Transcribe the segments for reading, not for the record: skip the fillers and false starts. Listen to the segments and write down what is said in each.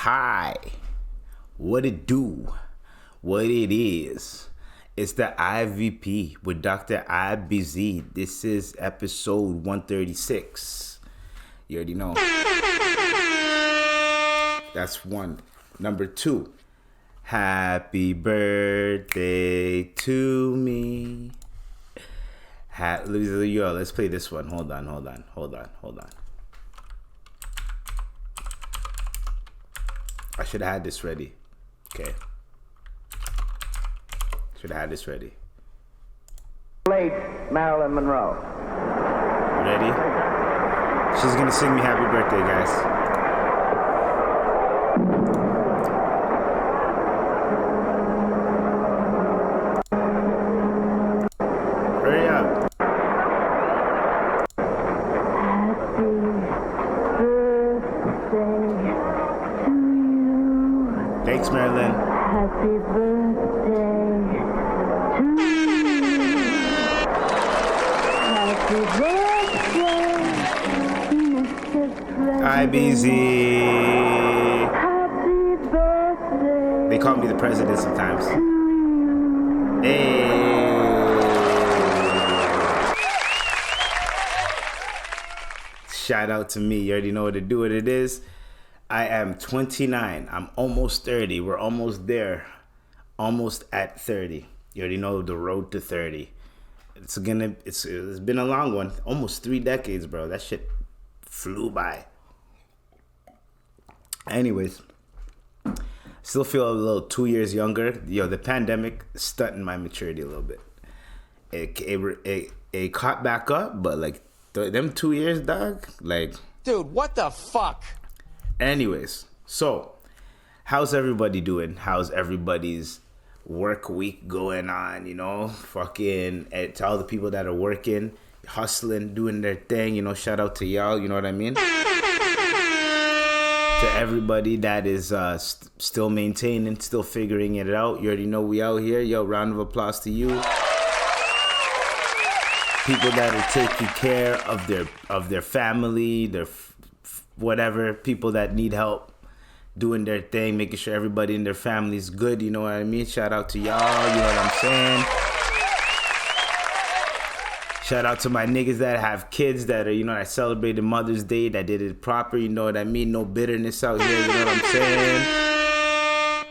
Hi, what it do, what it is. It's the IVP with Dr. IBZ. This is episode 136. You already know. That's one. Number two, happy birthday to me. Yo, let's play this one. Hold on. I should have had this ready. Okay. Should have had this ready. Late Marilyn Monroe. Ready? She's gonna sing me happy birthday, guys. Hurry up. Thanks, Marilyn. Happy birthday to you. Happy birthday, Mr. President. IBZ. Happy birthday. They call me the president sometimes. To you. Hey. Shout out to me. You already know what to do, what it is. I am 29. I'm almost 30. We're almost there. Almost at 30. You already know the road to 30. It's been a long one. Almost 3 decades, bro. That shit flew by. Anyways, still feel a little 2 years younger. Yo, the pandemic stunting my maturity a little bit. It caught back up, but like them 2 years, dog. Like, dude, what the fuck? Anyways, so how's everybody doing? How's everybody's work week going on? You know, fucking to all the people that are working, hustling, doing their thing. You know, shout out to y'all. You know what I mean? To everybody that is still maintaining, still figuring it out. You already know we out here. Yo, round of applause to you. People that are taking care of their family, their whatever, people that need help doing their thing, making sure everybody in their family is good, you know what I mean? Shout out to y'all, you know what I'm saying? Shout out to my niggas that have kids that are, that celebrated Mother's Day, that did it proper, you know what I mean? No bitterness out here, you know what I'm saying?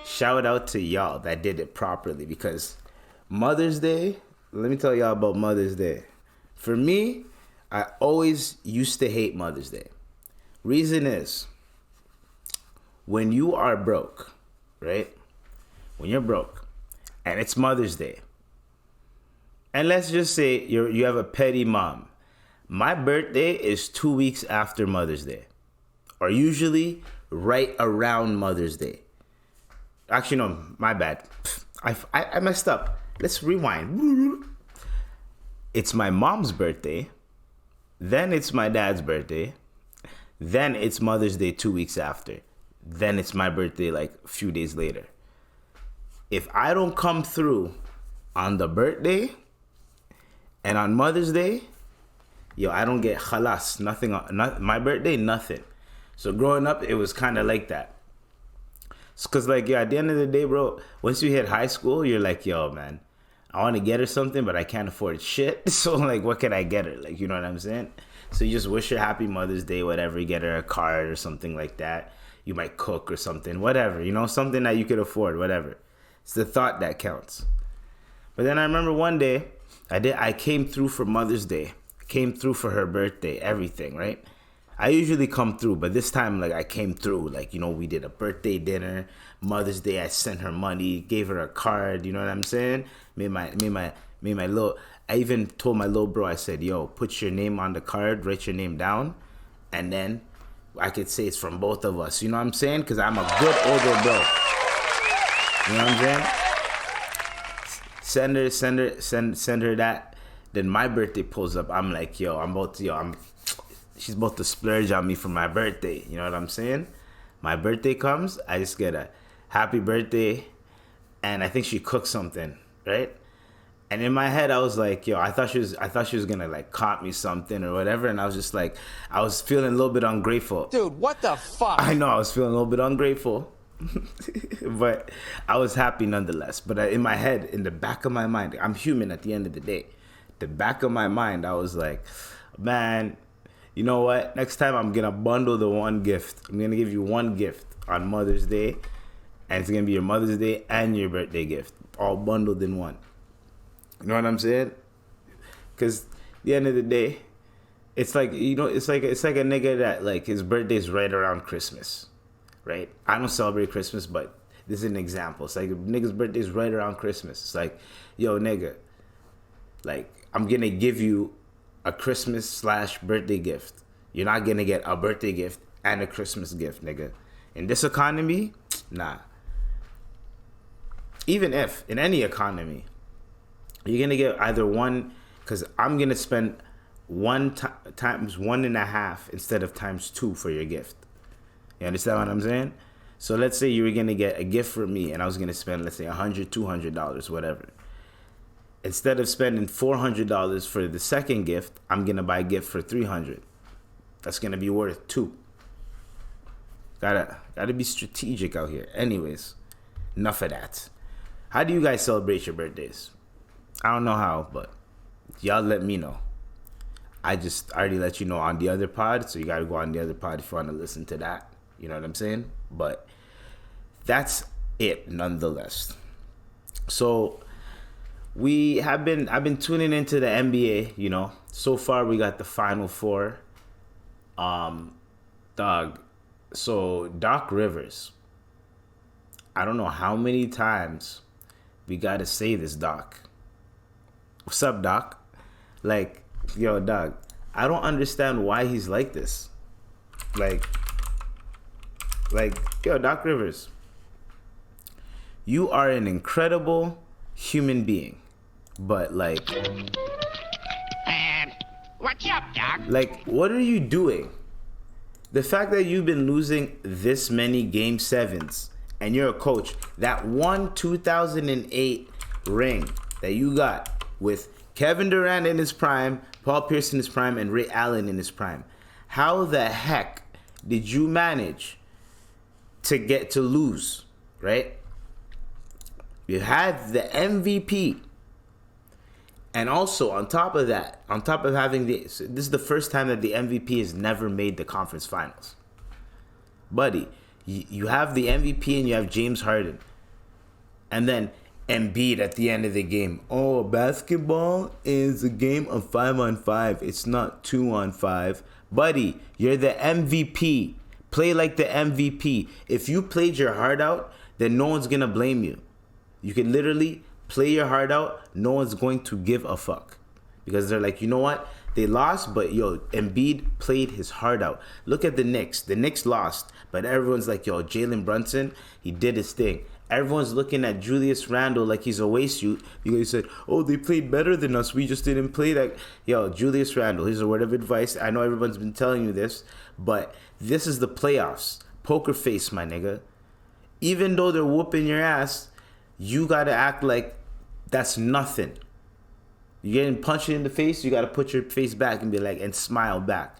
Shout out to y'all that did it properly, because Mother's Day, let me tell y'all about Mother's Day. For me, I always used to hate Mother's Day. Reason is, when you are broke, right? When you're broke, and it's Mother's Day, and let's just say you have a petty mom. My birthday is 2 weeks after Mother's Day, or usually right around Mother's Day. Actually, no, my bad. I messed up. Let's rewind. It's my mom's birthday, then it's my dad's birthday, then it's Mother's Day 2 weeks after. Then it's my birthday like a few days later. If I don't come through on the birthday and on Mother's Day, yo, I don't get khalas, nothing. My birthday, nothing. So growing up, it was kind of like that. It's because like, at the end of the day, bro, once you hit high school, you're like, yo, man, I want to get her something, but I can't afford shit. So like, what can I get her? Like, you know what I'm saying? So you just wish her happy Mother's Day, whatever. You get her a card or something like that. You might cook or something, whatever. Something that you could afford, whatever. It's the thought that counts. But then I remember one day, I came through for Mother's Day. I came through for her birthday, everything, right? I usually come through, but this time, like, I came through. Like, we did a birthday dinner. Mother's Day, I sent her money, gave her a card, you know what I'm saying? Made my little... I even told my little bro, I said, yo, put your name on the card, write your name down, and then I could say it's from both of us. You know what I'm saying? Because I'm a good older bro. You know what I'm saying? Send her that. Then my birthday pulls up. I'm like, yo, she's about to splurge on me for my birthday. You know what I'm saying? My birthday comes, I just get a happy birthday, and I think she cooked something, right? And in my head, I was like, yo, I thought she was gonna like cop me something or whatever. And I was just like, I was feeling a little bit ungrateful. Dude, what the fuck? I know I was feeling a little bit ungrateful, but I was happy nonetheless. But in my head, in the back of my mind, I'm human at the end of the day. The back of my mind, I was like, man, you know what? Next time I'm gonna bundle the one gift. I'm gonna give you one gift on Mother's Day, and it's gonna be your Mother's Day and your birthday gift, all bundled in one. You know what I'm saying? Because at the end of the day, it's like, you know, it's like a nigga that like his birthday's right around Christmas, right? I don't celebrate Christmas, but this is an example. It's like a nigga's birthday's right around Christmas. It's like, yo, nigga, like I'm gonna give you a Christmas/birthday gift. You're not gonna get a birthday gift and a Christmas gift, nigga. In this economy, nah. Even if in any economy, you're gonna get either one, because I'm gonna spend one times 1.5 instead of times 2 for your gift. You understand what I'm saying? So let's say you were gonna get a gift from me, and I was gonna spend, let's say, $100, $200, whatever. Instead of spending $400 for the second gift, I'm gonna buy a gift for $300. That's gonna be worth $2. Gotta be strategic out here. Anyways, enough of that. How do you guys celebrate your birthdays? I don't know how, but y'all let me know. I already let you know on the other pod, so you gotta go on the other pod if you want to listen to that. You know what I'm saying? But that's it nonetheless. So I've been tuning into the NBA, you know. So far we got the Final Four. So Doc Rivers, I don't know how many times we gotta say this, Doc. What's up, Doc? Like, yo, Doc, I don't understand why he's like this. Like, yo, Doc Rivers, you are an incredible human being, but like, What's up, Doc? like, what are you doing? The fact that you've been losing this many Game 7s and you're a coach, that one 2008 ring that you got with Kevin Durant in his prime, Paul Pierce in his prime, and Ray Allen in his prime. How the heck did you manage to get to lose, right? You had the MVP. And also, on top of that, on top of having this is the first time that the MVP has never made the conference finals. Buddy, you have the MVP and you have James Harden. And then Embiid at the end of the game. Oh, basketball is a game of 5-on-5. It's not 2-on-5. Buddy, you're the MVP. Play like the MVP. If you played your heart out, then no one's going to blame you. You can literally play your heart out. No one's going to give a fuck. Because they're like, you know what? They lost, but yo, Embiid played his heart out. Look at the Knicks. The Knicks lost, but everyone's like, yo, Jalen Brunson, he did his thing. Everyone's looking at Julius Randle like he's a waste suit because he said, oh, they played better than us. We just didn't play that. Yo, Julius Randle, here's a word of advice. I know everyone's been telling you this, but this is the playoffs. Poker face, my nigga. Even though they're whooping your ass, you got to act like that's nothing. You're getting punched in the face, you got to put your face back and be like, and smile back.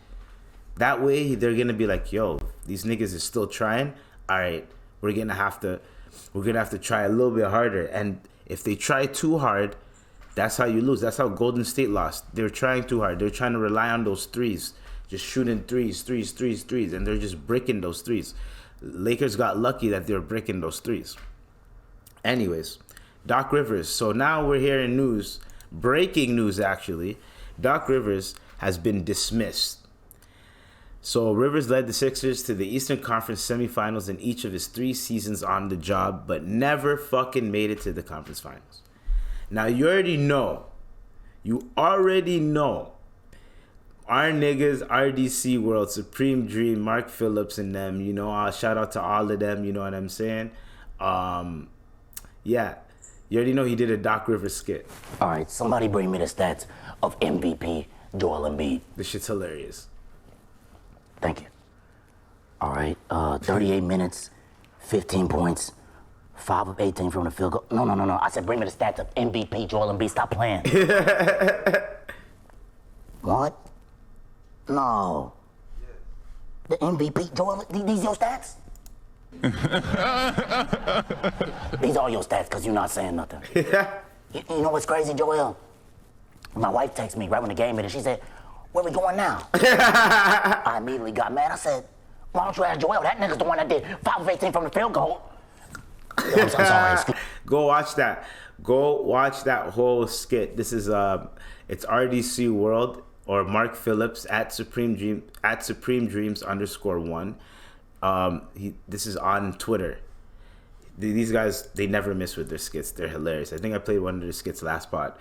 That way, they're going to be like, yo, these niggas is still trying. All right, we're going to have to try a little bit harder. And if they try too hard, that's how you lose. That's how Golden State lost. They were trying too hard. They're trying to rely on those threes. Just shooting threes. And they're just bricking those threes. Lakers got lucky that they were bricking those threes. Anyways, Doc Rivers. So now we're hearing news. Breaking news, actually. Doc Rivers has been dismissed. So Rivers led the Sixers to the Eastern Conference semifinals in each of his 3 seasons on the job, but never fucking made it to the conference finals. Now, you already know. Our niggas, RDC World, Supreme Dream, Mark Phillips and them, you know, shout out to all of them, you know what I'm saying? Yeah. You already know he did a Doc Rivers skit. All right, somebody bring me the stats of MVP Joel Embiid. This shit's hilarious. Thank you. All right, 38 minutes, 15 points, 5 of 18 from the field goal. No. I said bring me the stats of MVP, Joel Embiid. Stop playing. What? No. The MVP, Joel, these your stats? These are your stats because you're not saying nothing. You know what's crazy, Joel? My wife texted me right when the game ended. She said, where we going now? I immediately got mad. I said, why don't you ask Joel? That nigga's the one that did 5 of 18 from the field goal. I'm sorry. Go watch that. Go watch that whole skit. This is it's RDC World or Mark Phillips at Supreme Dreams _1. This is on Twitter. These guys, they never miss with their skits. They're hilarious. I think I played one of their skits last pod.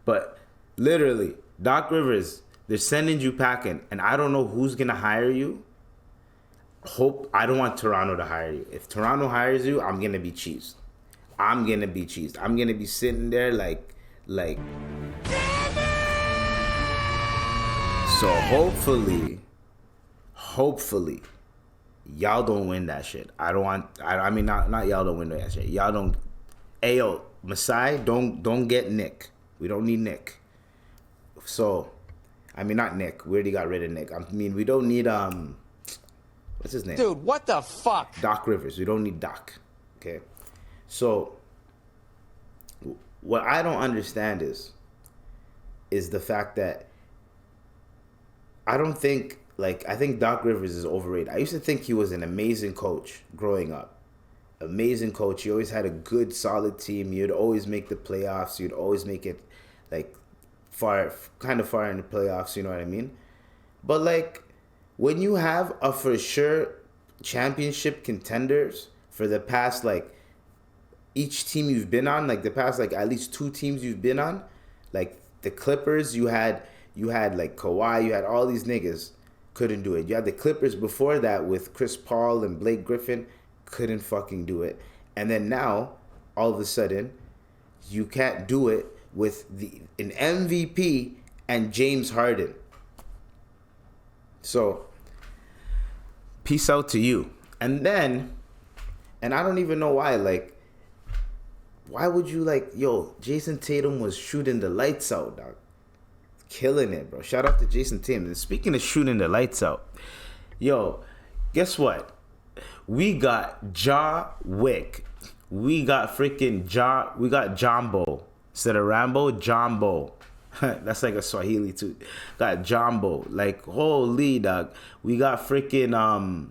But literally, Doc Rivers, they're sending you packing, and I don't know who's gonna hire you. I don't want Toronto to hire you. If Toronto hires you, I'm gonna be cheesed. I'm gonna be sitting there like. So hopefully, y'all don't win that shit. I mean, not y'all don't win that shit. Y'all don't. Ayo, Masai, don't get Nick. We don't need Nick. So, I mean, not Nick. We already got rid of Nick. I mean, we don't need what's his name? Dude, what the fuck? Doc Rivers. We don't need Doc. Okay. So, what I don't understand is the fact that I think Doc Rivers is overrated. I used to think he was an amazing coach growing up. Amazing coach. He always had a good, solid team. You'd always make the playoffs. You'd always make it like far in the playoffs. You know what I mean? But like when you have a for sure championship contenders for the past like each team you've been on, like the past like at least 2 teams you've been on, like the Clippers, you had like Kawhi, you had all these niggas, couldn't do it. You had the Clippers before that with Chris Paul and Blake Griffin, couldn't fucking do it. And then now, all of a sudden, you can't do it with an MVP and James Harden. So, peace out to you. And then, and I don't even know why, like, why would you like, yo, Jason Tatum was shooting the lights out, dog. Killing it, bro. Shout out to Jason Tatum. And speaking of shooting the lights out, yo, guess what? We got Ja Wick. We got Jambo. Instead of Rambo, Jambo. That's like a Swahili too. Got Jambo. Like, holy dog. We got freaking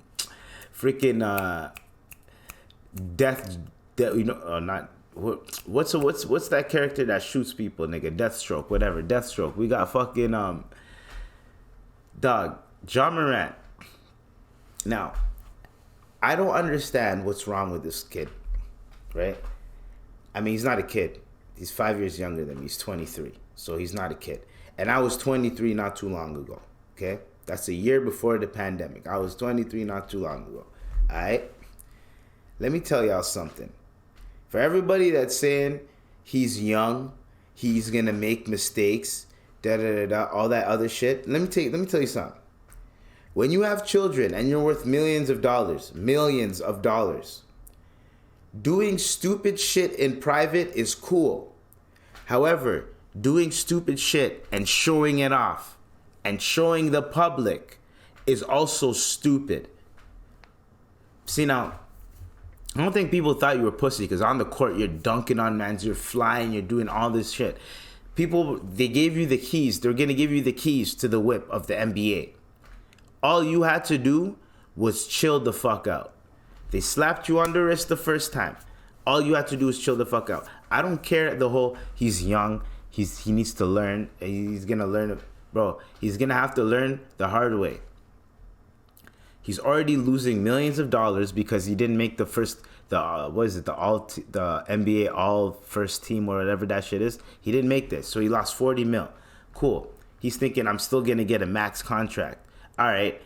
death, you know, not what's that character that shoots people, nigga? Deathstroke, whatever. Deathstroke. We got fucking dog, Ja Morant. Now, I don't understand what's wrong with this kid, right? I mean, he's not a kid. He's 5 years younger than me. He's 23. So he's not a kid. And I was 23 not too long ago, okay? That's a year before the pandemic. I was 23 not too long ago, all right? Let me tell y'all something. For everybody that's saying he's young, he's going to make mistakes, all that other shit, let me tell you something. When you have children and you're worth millions of dollars, doing stupid shit in private is cool. However, doing stupid shit and showing it off and showing the public is also stupid. See, now, I don't think people thought you were pussy because on the court you're dunking on mans, you're flying, you're doing all this shit. People, they gave you the keys. They're going to give you the keys to the whip of the NBA. All you had to do was chill the fuck out. They slapped you on the wrist the first time. All you had to do is chill the fuck out. I don't care the whole, he's young, he needs to learn, he's going to learn. Bro, he's going to have to learn the hard way. He's already losing millions of dollars because he didn't make the NBA all first team or whatever that shit is. He didn't make this, so he lost 40 mil. Cool. He's thinking, I'm still going to get a max contract. All right.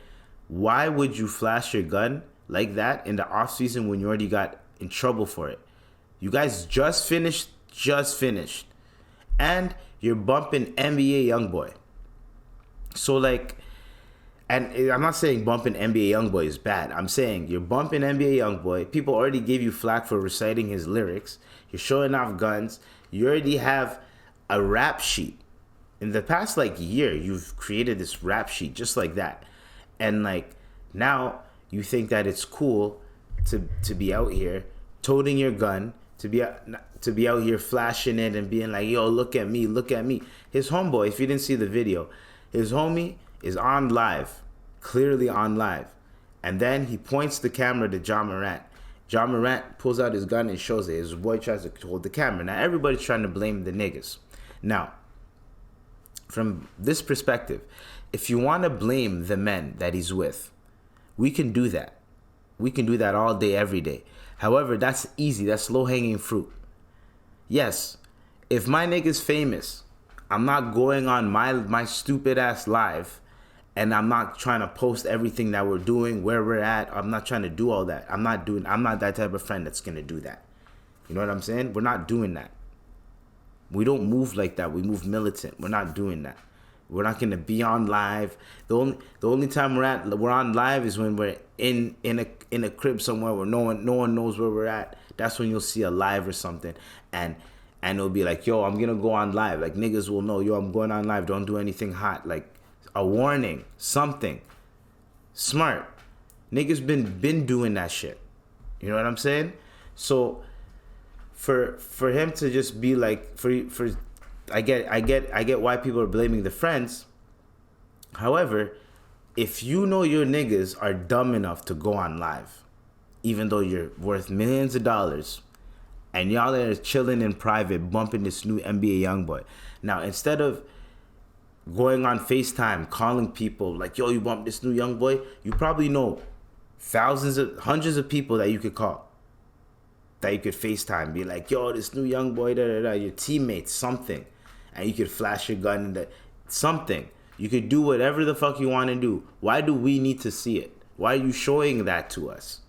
Why would you flash your gun like that in the offseason when you already got in trouble for it? You guys just finished. And you're bumping NBA YoungBoy. So, like, And I'm not saying bumping NBA Youngboy is bad. I'm saying you're bumping NBA Youngboy. People already gave you flack for reciting his lyrics. You're showing off guns. You already have a rap sheet. In the past like year, you've created this rap sheet just like that. And like now you think that it's cool to be out here toting your gun, to be out here flashing it and being like, yo, look at me, look at me. His homeboy, if you didn't see the video, his homie is on live, clearly on live. And then he points the camera to Ja Morant. Ja Morant pulls out his gun and shows it. His boy tries to hold the camera. Now everybody's trying to blame the niggas. Now, from this perspective, if you want to blame the men that he's with, we can do that. We can do that all day, every day. However, that's easy. That's low-hanging fruit. Yes, if my nigga's famous, I'm not going on my stupid ass live and I'm not trying to post everything that we're doing, where we're at. I'm not trying to do all that. I'm not that type of friend that's going to do that. You know what I'm saying? We're not doing that. We don't move like that. We move militant. We're not doing that. We're not going to be on live. The only time we're on live is when we're in a crib somewhere where no one knows where we're at. That's when you'll see a live or something, and it'll be like, yo, I'm gonna go on live. Like niggas will know, yo, I'm going on live. Don't do anything hot. Like a warning, something smart. Niggas been doing that shit. You know what I'm saying? So for him to just be like, I get why people are blaming the friends. However, if you know your niggas are dumb enough to go on live, even though you're worth millions of dollars, and y'all are chilling in private, bumping this new NBA Youngboy. Now, instead of going on FaceTime, calling people like, yo, you bumped this new Youngboy, you probably know hundreds of people that you could call, that you could FaceTime, be like, yo, this new Youngboy, your teammates, something. And you could flash your gun and something. You could do whatever the fuck you want to do. Why do we need to see it? Why are you showing that to us?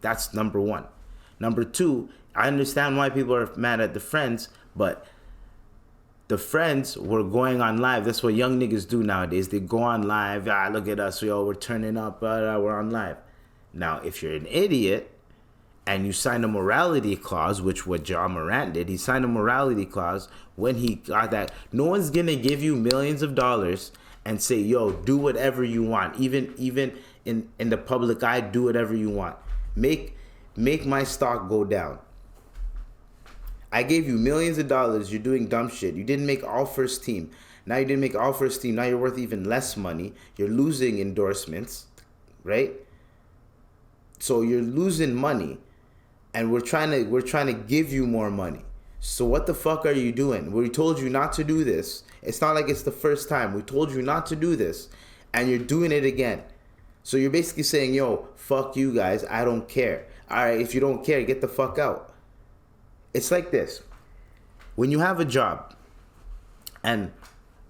That's number one. Number two, I understand why people are mad at the friends, but the friends were going on live. That's what young niggas do nowadays. They go on live. Look at us. We're turning up. We're on live. Now, if you're an idiot and you sign a morality clause, which what Ja Morant did, he signed a morality clause when he got that. No one's going to give you millions of dollars and say, yo, do whatever you want. Even in the public eye, do whatever you want. Make my stock go down. I gave you millions of dollars. You're doing dumb shit. You didn't make all first team. Now you didn't make all first team. Now you're worth even less money. You're losing endorsements, right? So you're losing money, and we're trying to give you more money. So what the fuck are you doing? We told you not to do this. It's not like it's the first time. We told you not to do this, and you're doing it again. So you're basically saying, yo, fuck you guys. I don't care. All right, if you don't care, get the fuck out. It's like this. When you have a job and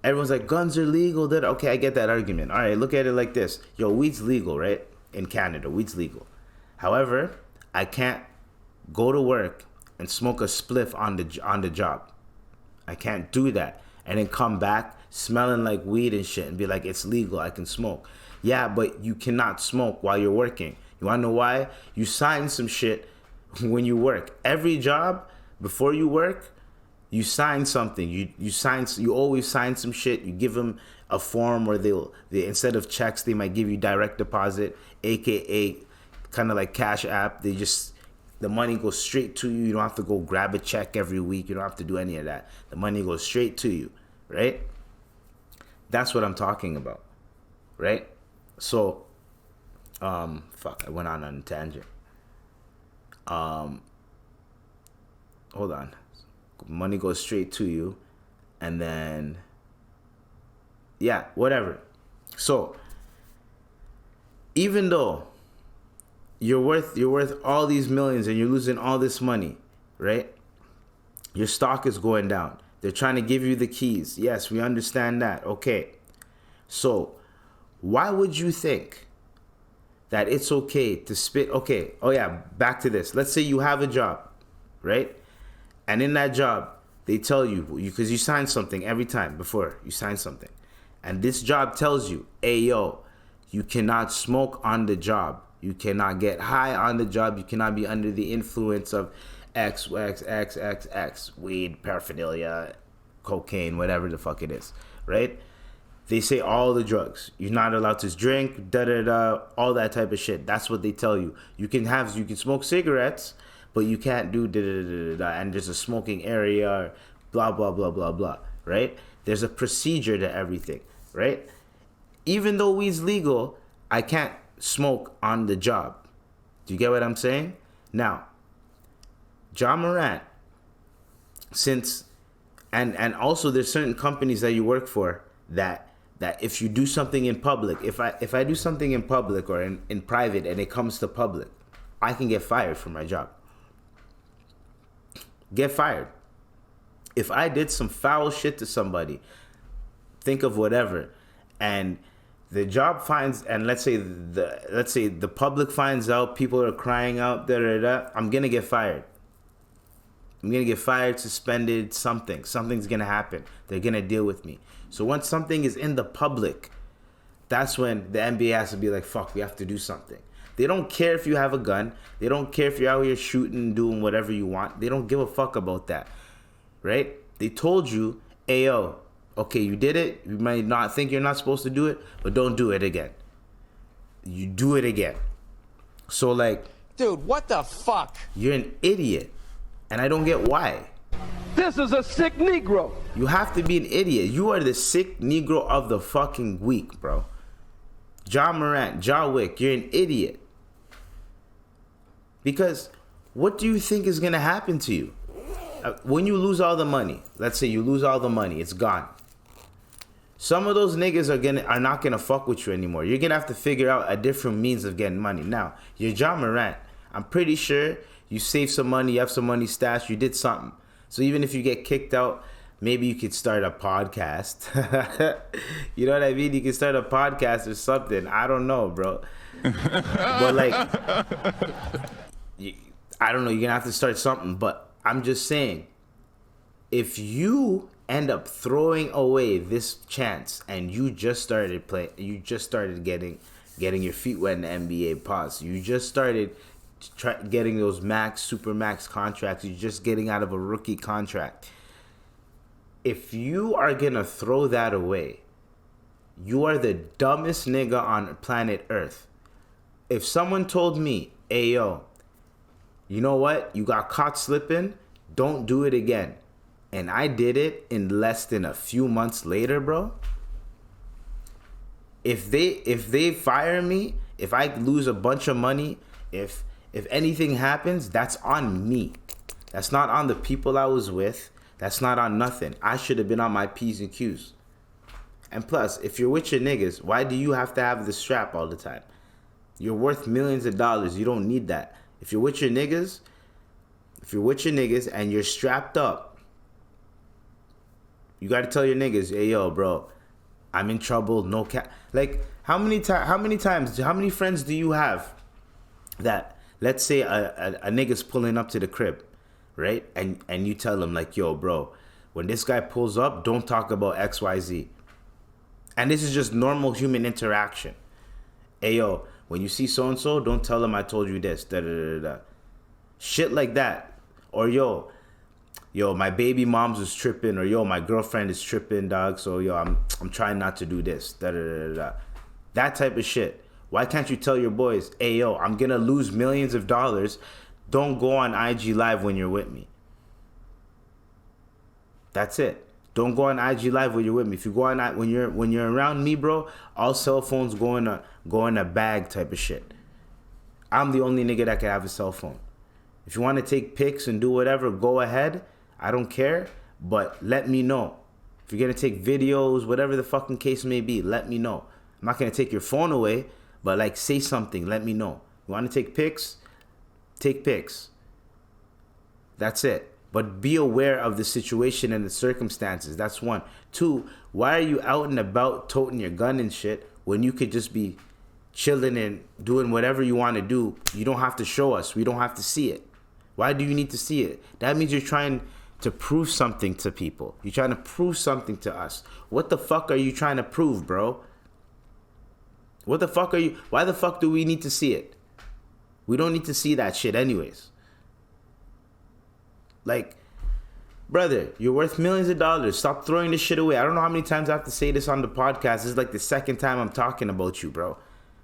everyone's like, guns are legal. Okay, I get that argument. All right, look at it like this. Yo, weed's legal, right? In Canada, weed's legal. However, I can't go to work and smoke a spliff on the job. I can't do that. And then come back smelling like weed and shit and be like, it's legal, I can smoke. Yeah, but you cannot smoke while you're working. You wanna know why? You sign some shit when you work. Every job, before you work, you sign something. You always sign some shit. You give them a form where they instead of checks, they might give you direct deposit, aka kind of like Cash App. The money goes straight to you. You don't have to go grab a check every week. You don't have to do any of that. The money goes straight to you, right? That's what I'm talking about, right? So, I went on a tangent. Hold on. Money goes straight to you, and then, yeah, whatever. So, even though you're worth all these millions and you're losing all this money, right? Your stock is going down. They're trying to give you the keys. Yes, we understand that. Okay. So, why would you think that it's okay to spit? Okay. Oh yeah, back to this. Let's say you have a job, right? And in that job, they tell you, because you sign something every time before you sign something. And this job tells you, hey, yo, you cannot smoke on the job. You cannot get high on the job. You cannot be under the influence of X, weed, paraphernalia, cocaine, whatever the fuck it is, right? They say all the drugs. You're not allowed to drink, all that type of shit. That's what they tell you. You can smoke cigarettes, but you can't do and there's a smoking area, blah, blah, blah, blah, blah, right? There's a procedure to everything, right? Even though weed's legal, I can't smoke on the job. Do you get what I'm saying? Now, Ja Morant, and also there's certain companies that you work for that if you do something in public, if I do something in public or in private and it comes to public, I can get fired from my job. Get fired. If I did some foul shit to somebody, think of whatever, and the job finds, and let's say the public finds out, people are crying out, I'm gonna get fired. I'm gonna get fired, suspended, something's gonna happen. They're gonna deal with me. So once something is in the public, that's when the NBA has to be like, fuck, we have to do something. They don't care if you have a gun. They don't care if you're out here shooting, doing whatever you want. They don't give a fuck about that, right? They told you, hey, yo, okay, you did it. You might not think you're not supposed to do it, but don't do it again. You do it again. So, like... Dude, what the fuck? You're an idiot. And I don't get why. This is a sick Negro. You have to be an idiot. You are the sick Negro of the fucking week, bro. Ja Morant, Ja Wick, you're an idiot. Because what do you think is going to happen to you? When you lose all the money, let's say you lose all the money, it's gone. Some of those niggas are not gonna fuck with you anymore. You're gonna have to figure out a different means of getting money. Now, you're Ja Morant. I'm pretty sure you saved some money, you have some money stashed, you did something. So even if you get kicked out, maybe you could start a podcast. You know what I mean? You can start a podcast or something. I don't know, bro. But like, I don't know. You're gonna have to start something. But I'm just saying, if you end up throwing away this chance and you just started playing, you just started getting your feet wet in the NBA, pause. You just started getting those super max contracts. You're just getting out of a rookie contract. If you are gonna throw that away, you are the dumbest nigga on planet Earth. If someone told me, hey yo, you know what? You got caught slipping, don't do it again. And I did it in less than a few months later, bro. If they fire me, if I lose a bunch of money, if anything happens, that's on me. That's not on the people I was with. That's not on nothing. I should have been on my P's and Q's. And plus, if you're with your niggas, why do you have to have the strap all the time? You're worth millions of dollars. You don't need that. If you're with your niggas and you're strapped up, you got to tell your niggas, hey, yo, bro, I'm in trouble. No cap. Like, how many friends do you have that, let's say a nigga's pulling up to the crib, right? And you tell him, like, yo, bro, when this guy pulls up, don't talk about XYZ. And this is just normal human interaction. Hey, yo, when you see so-and-so, don't tell them I told you this. Da, da, da, da. Shit like that. Or, yo, my baby mom's is tripping. Or, yo, my girlfriend is tripping, dog. So, yo, I'm trying not to do this. Da, da, da, da, da. That type of shit. Why can't you tell your boys, hey, yo, I'm going to lose millions of dollars. Don't go on IG Live when you're with me. That's it. Don't go on IG Live when you're with me. If you go on when you're around me, bro, all cell phones go in a bag type of shit. I'm the only nigga that can have a cell phone. If you want to take pics and do whatever, go ahead. I don't care, but let me know. If you're gonna take videos, whatever the fucking case may be, let me know. I'm not gonna take your phone away, but like say something. Let me know. You want to take pics? Take pics. That's it. But be aware of the situation and the circumstances. That's one. Two, why are you out and about toting your gun and shit when you could just be chilling and doing whatever you want to do? You don't have to show us. We don't have to see it. Why do you need to see it? That means you're trying to prove something to people. You're trying to prove something to us. What the fuck are you trying to prove, bro? What the fuck are you? Why the fuck do we need to see it? We don't need to see that shit anyways. Like, brother, you're worth millions of dollars. Stop throwing this shit away. I don't know how many times I have to say this on the podcast. This is like the second time I'm talking about you, bro.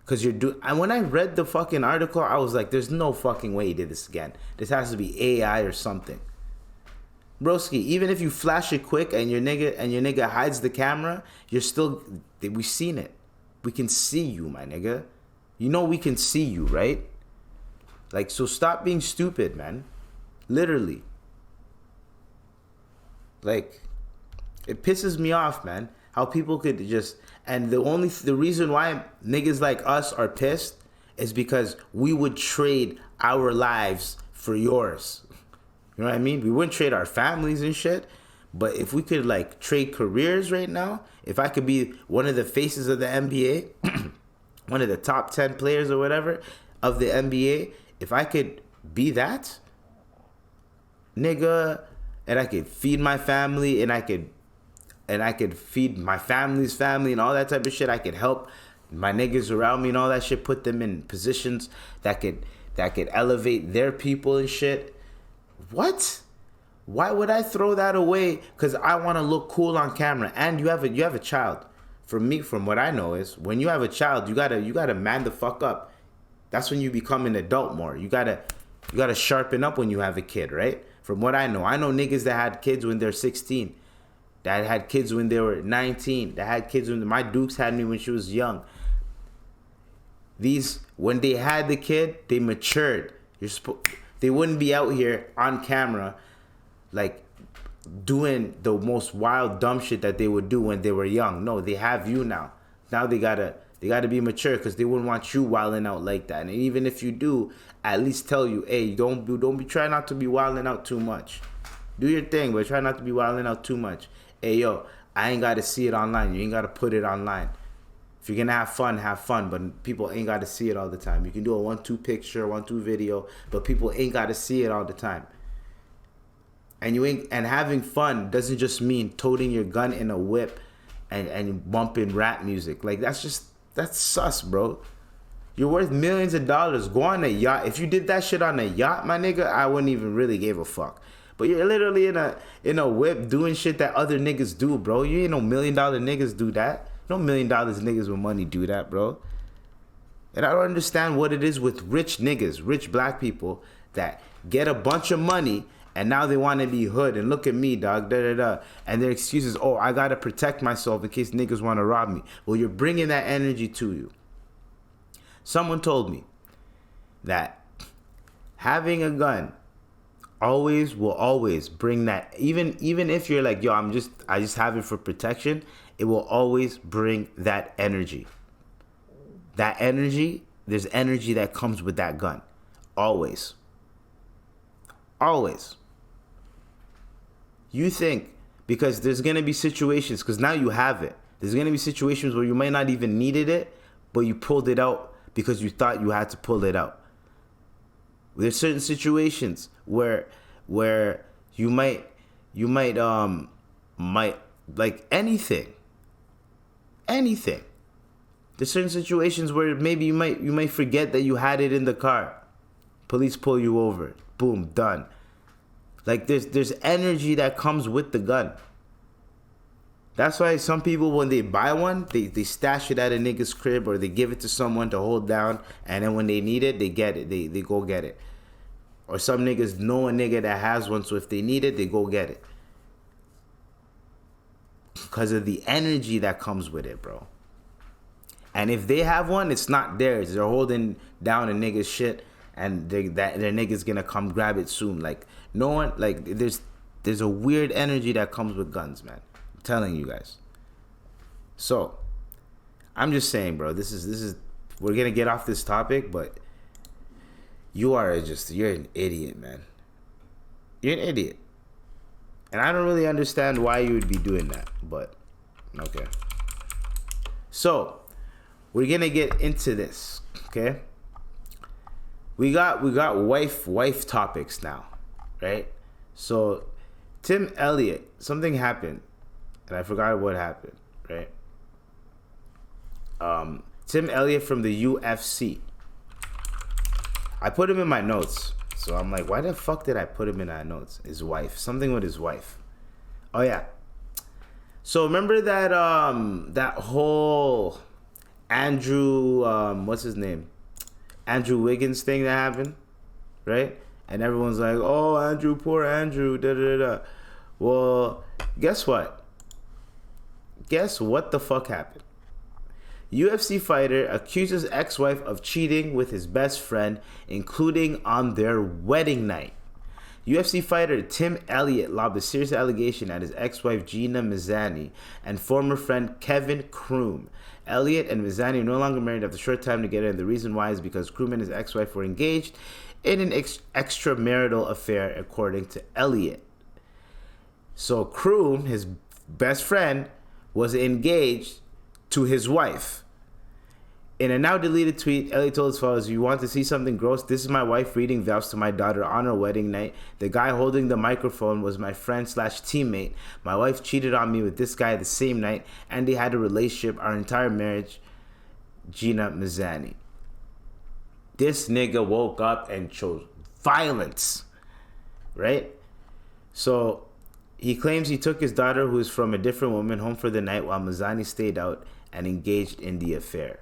Because and when I read the fucking article, I was like, there's no fucking way he did this again. This has to be AI or something. Broski, even if you flash it quick and your nigga hides the camera, you're still, we seen it. We can see you, my nigga. You know we can see you, right? Like, so stop being stupid, man. Literally. Like, it pisses me off, man. How people could just, and the reason why niggas like us are pissed is because we would trade our lives for yours. You know what I mean? We wouldn't trade our families and shit. But if we could like trade careers right now, if I could be one of the faces of the NBA, one of the top 10 players or whatever of the NBA, if I could be that, nigga, and I could feed my family and I could feed my family's family and all that type of shit, I could help my niggas around me and all that shit, put them in positions that could elevate their people and shit. What? Why would I throw that away? Because I want to look cool on camera. And you have a child. From what I know is, when you have a child, you gotta man the fuck up. That's when you become an adult more. You gotta sharpen up when you have a kid, right? From what I know niggas that had kids when they're 16, that had kids when they were 19, that had kids when my Dukes had me when she was young. When they had the kid, they matured. They wouldn't be out here on camera like doing the most wild dumb shit that they would do when they were young. No, they have you now. Now they gotta be mature because they wouldn't want you wilding out like that. And even if you do, at least tell you, hey, don't be try not to be wilding out too much. Do your thing, but try not to be wilding out too much. Hey yo, I ain't gotta see it online. You ain't gotta put it online. If you're gonna have fun, but people ain't gotta see it all the time. You can do a 1-2 picture, 1-2 video, but people ain't gotta see it all the time. And having fun doesn't just mean toting your gun in a whip and bumping rap music. Like that's sus, bro. You're worth millions of dollars. Go on a yacht. If you did that shit on a yacht, my nigga, I wouldn't even really give a fuck. But you're literally in a whip doing shit that other niggas do, bro. You ain't no $1 million niggas do that. No $1 million niggas with money do that, bro. And I don't understand what it is with rich niggas, rich black people that get a bunch of money and now they want to be hood and look at me, dog, and their excuses, oh, I got to protect myself in case niggas want to rob me. Well, you're bringing that energy to you. Someone told me that having a gun will always bring that, even if you're like, yo, I just have it for protection, it will always bring that energy. That energy, there's energy that comes with that gun. Always. Always. You think, because there's going to be situations, because now you have it. There's going to be situations where you might not even needed it, but you pulled it out because you thought you had to pull it out. There's certain situations where you might like anything. There's certain situations where maybe you might forget that you had it in the car. Police pull you over. Boom, done. Like there's energy that comes with the gun. That's why some people, when they buy one, they stash it at a nigga's crib or they give it to someone to hold down, and then when they need it, they get it. They go get it. Or some niggas know a nigga that has one, so if they need it, they go get it. Because of the energy that comes with it, bro. And if they have one, it's not theirs. They're holding down a nigga's shit, and their nigga's gonna come grab it soon. Like, no one, like, there's a weird energy that comes with guns, man. I'm telling you guys. So, I'm just saying, bro, this is, we're gonna get off this topic, but you're an idiot, man. You're an idiot. And I don't really understand why you would be doing that, but okay. So, we're gonna get into this, okay? We got wife topics now, right? So, Tim Elliott, something happened, and I forgot what happened, right? Tim Elliott from the UFC. I put him in my notes, so I'm like, why the fuck did I put him in my notes? His wife, something with his wife. Oh yeah. So remember that that whole Andrew, what's his name? Andrew Wiggins thing that happened, right? And everyone's like, oh, Andrew, poor Andrew, da da da. Well, guess what? Guess what the fuck happened? UFC fighter accuses ex-wife of cheating with his best friend, including on their wedding night. UFC fighter Tim Elliott lobbed a serious allegation at his ex-wife Gina Mazzani and former friend Kevin Kroom. Elliott and Mazzani are no longer married after a short time together, and the reason why is because Kroom and his ex-wife were engaged in an extramarital affair, according to Elliott. So Kroom, his best friend, was engaged to his wife. In a now deleted tweet, Elliott told his followers, "You want to see something gross? This is my wife reading vows to my daughter on her wedding night. The guy holding the microphone was my friend / teammate. My wife cheated on me with this guy the same night, and they had a relationship our entire marriage. Gina Mazzani." This nigga woke up and chose violence, right? So he claims he took his daughter, who is from a different woman, home for the night while Mazzani stayed out and engaged in the affair.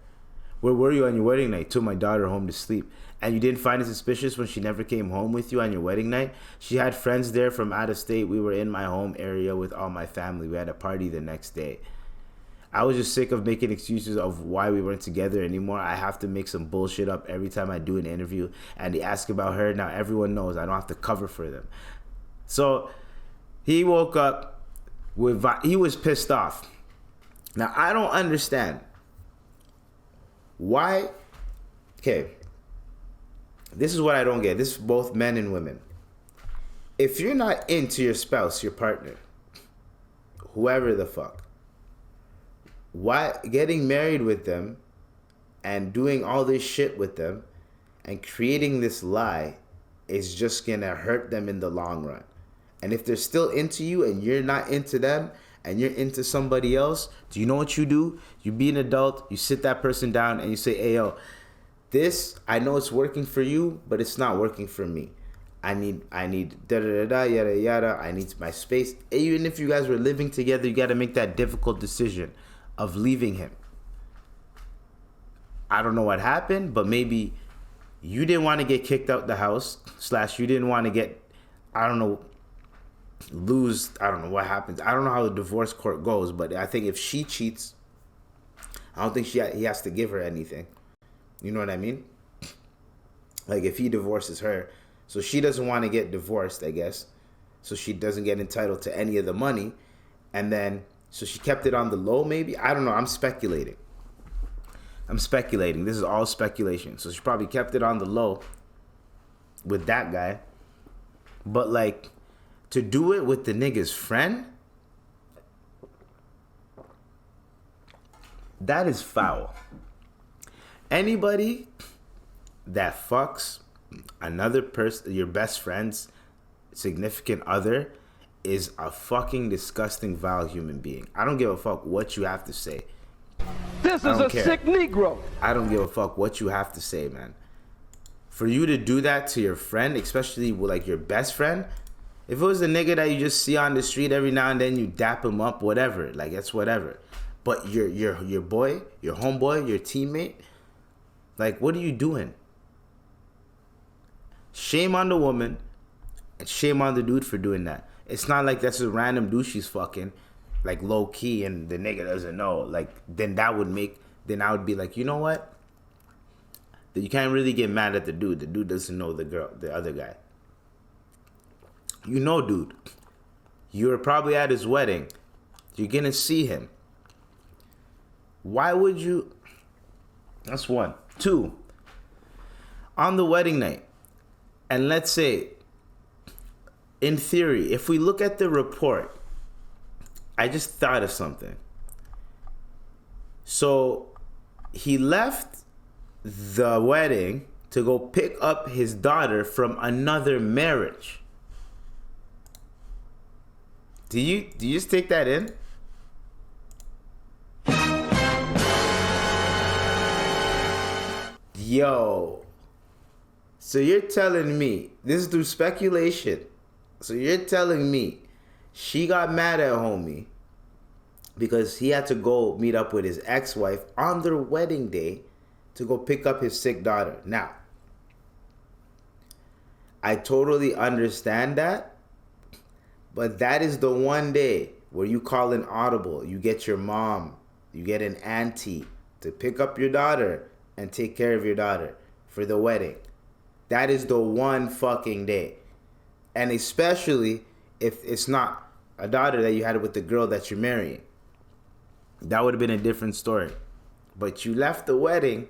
Where were you on your wedding night? Took my daughter home to sleep. And you didn't find it suspicious when she never came home with you on your wedding night? She had friends there from out of state. We were in my home area with all my family. We had a party the next day. I was just sick of making excuses of why we weren't together anymore. I have to make some bullshit up every time I do an interview and they ask about her. Now everyone knows I don't have to cover for them. So he woke up with, he was pissed off. Now I don't understand why. Okay, this is what I don't get. This is both men and women. If you're not into your spouse, your partner, whoever the fuck, why getting married with them and doing all this shit with them and creating this lie is just gonna hurt them in the long run. And if they're still into you and you're not into them and you're into somebody else, do you know what you do? You be an adult, you sit that person down and you say, hey yo, this, I know it's working for you, but it's not working for me. I need da da da da yada yada. I need my space. Even if you guys were living together, you gotta make that difficult decision of leaving him. I don't know what happened, but maybe you didn't want to get kicked out the house, / you didn't want to get, I don't know, lose, I don't know what happens. I don't know how the divorce court goes, but I think if she cheats, I don't think he has to give her anything. You know what I mean? Like if he divorces her, so she doesn't want to get divorced, I guess, so she doesn't get entitled to any of the money, and then so she kept it on the low, maybe? I don't know. I'm speculating. This is all speculation. So she probably kept it on the low with that guy. But, like, to do it with the nigga's friend? That is foul. Anybody that fucks another person, your best friend's significant other, is a fucking disgusting, vile human being. I don't give a fuck what you have to say. This is a sick Negro. I don't give a fuck what you have to say, man. For you to do that to your friend, especially with like your best friend, if it was a nigga that you just see on the street every now and then, you dap him up, whatever, like that's whatever. But your boy, your homeboy, your teammate, like what are you doing? Shame on the woman and shame on the dude for doing that. It's not like that's a random dude she's fucking, like low key, and the nigga doesn't know. Like then I would be like, you know what? You can't really get mad at the dude. The dude doesn't know the girl, the other guy. You know, dude, you were probably at his wedding. You're gonna see him. Why would you? That's one. 2, on the wedding night, and let's say, in theory, if we look at the report, I just thought of something. So he left the wedding to go pick up his daughter from another marriage. Do you just take that in? Yo. So you're telling me, this is through speculation. So you're telling me she got mad at homie because he had to go meet up with his ex-wife on their wedding day to go pick up his sick daughter. Now, I totally understand that, but that is the one day where you call an audible, you get your mom, you get an auntie to pick up your daughter and take care of your daughter for the wedding. That is the one fucking day. And especially if it's not a daughter that you had with the girl that you're marrying. That would have been a different story. But you left the wedding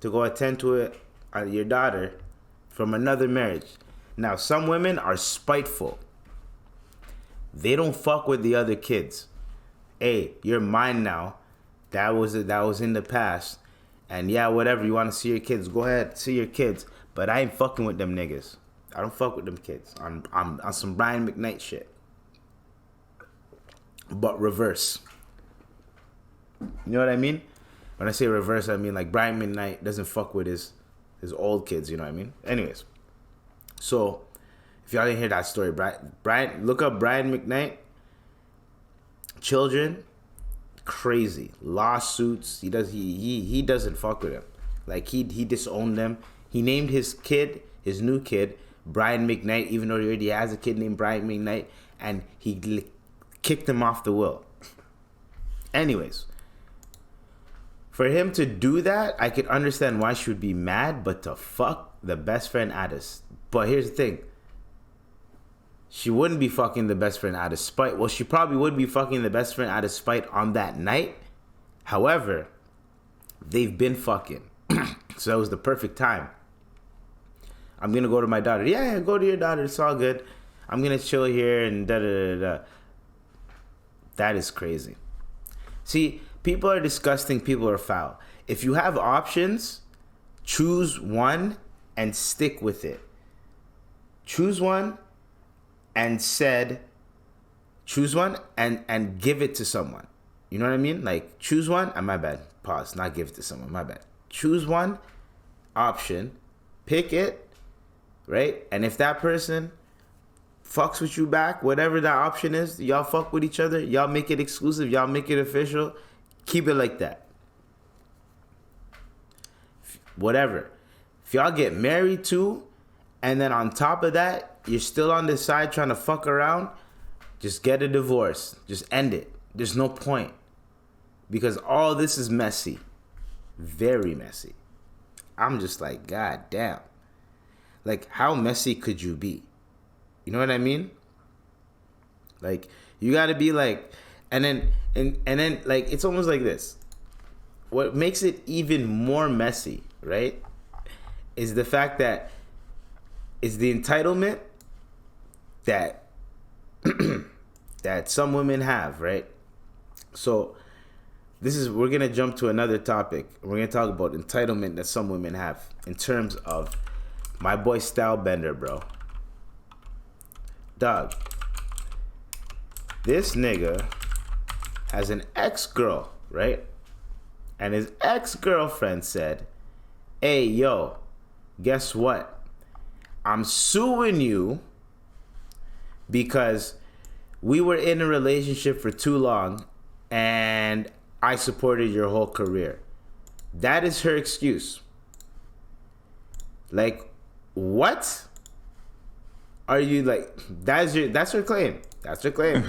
to go attend to it on your daughter from another marriage. Now, some women are spiteful. They don't fuck with the other kids. Hey, you're mine now. That was in the past. And yeah, whatever, you want to see your kids, go ahead, see your kids. But I ain't fucking with them niggas. I don't fuck with them kids. I'm on some Brian McKnight shit. But reverse. You know what I mean? When I say reverse, I mean like Brian McKnight doesn't fuck with his old kids, you know what I mean? Anyways. So, if y'all didn't hear that story, Brian, look up Brian McKnight. Children, crazy. Lawsuits. He doesn't fuck with them. Like he disowned them. He named his new kid, Brian McKnight, even though he already has a kid named Brian McKnight, and he kicked him off the will. Anyways, for him to do that, I could understand why she would be mad, but to fuck the best friend out of... But here's the thing. She wouldn't be fucking the best friend out of spite. Well, she probably would be fucking the best friend out of spite on that night. However, they've been fucking. So that was the perfect time. I'm going to go to my daughter. Yeah, go to your daughter. It's all good. I'm going to chill here and da-da-da-da. That is crazy. See, people are disgusting. People are foul. If you have options, choose one and stick with it. Choose one and choose one and give it to someone. You know what I mean? Like, choose one. My bad. Pause. Not give it to someone. My bad. Choose one option. Pick it. Right? And if that person fucks with you back, whatever that option is, y'all fuck with each other, y'all make it exclusive, y'all make it official, keep it like that. Whatever. If y'all get married too, and then on top of that, you're still on the side trying to fuck around, just get a divorce. Just end it. There's no point. Because all this is messy. Very messy. I'm just like, God damn. Like, how messy could you be? You know what I mean? Like, you gotta be like, and then like, it's almost like this. What makes it even more messy, right, is the fact that it's the entitlement that that some women have, right? So we're gonna jump to another topic. We're gonna talk about entitlement that some women have in terms of my boy Stylebender, bro. Dog, this nigga has an ex-girl, right? And his ex-girlfriend said, hey, yo, guess what? I'm suing you because we were in a relationship for too long and I supported your whole career. That is her excuse. Like, what? Are you like, that's her claim. That's her claim.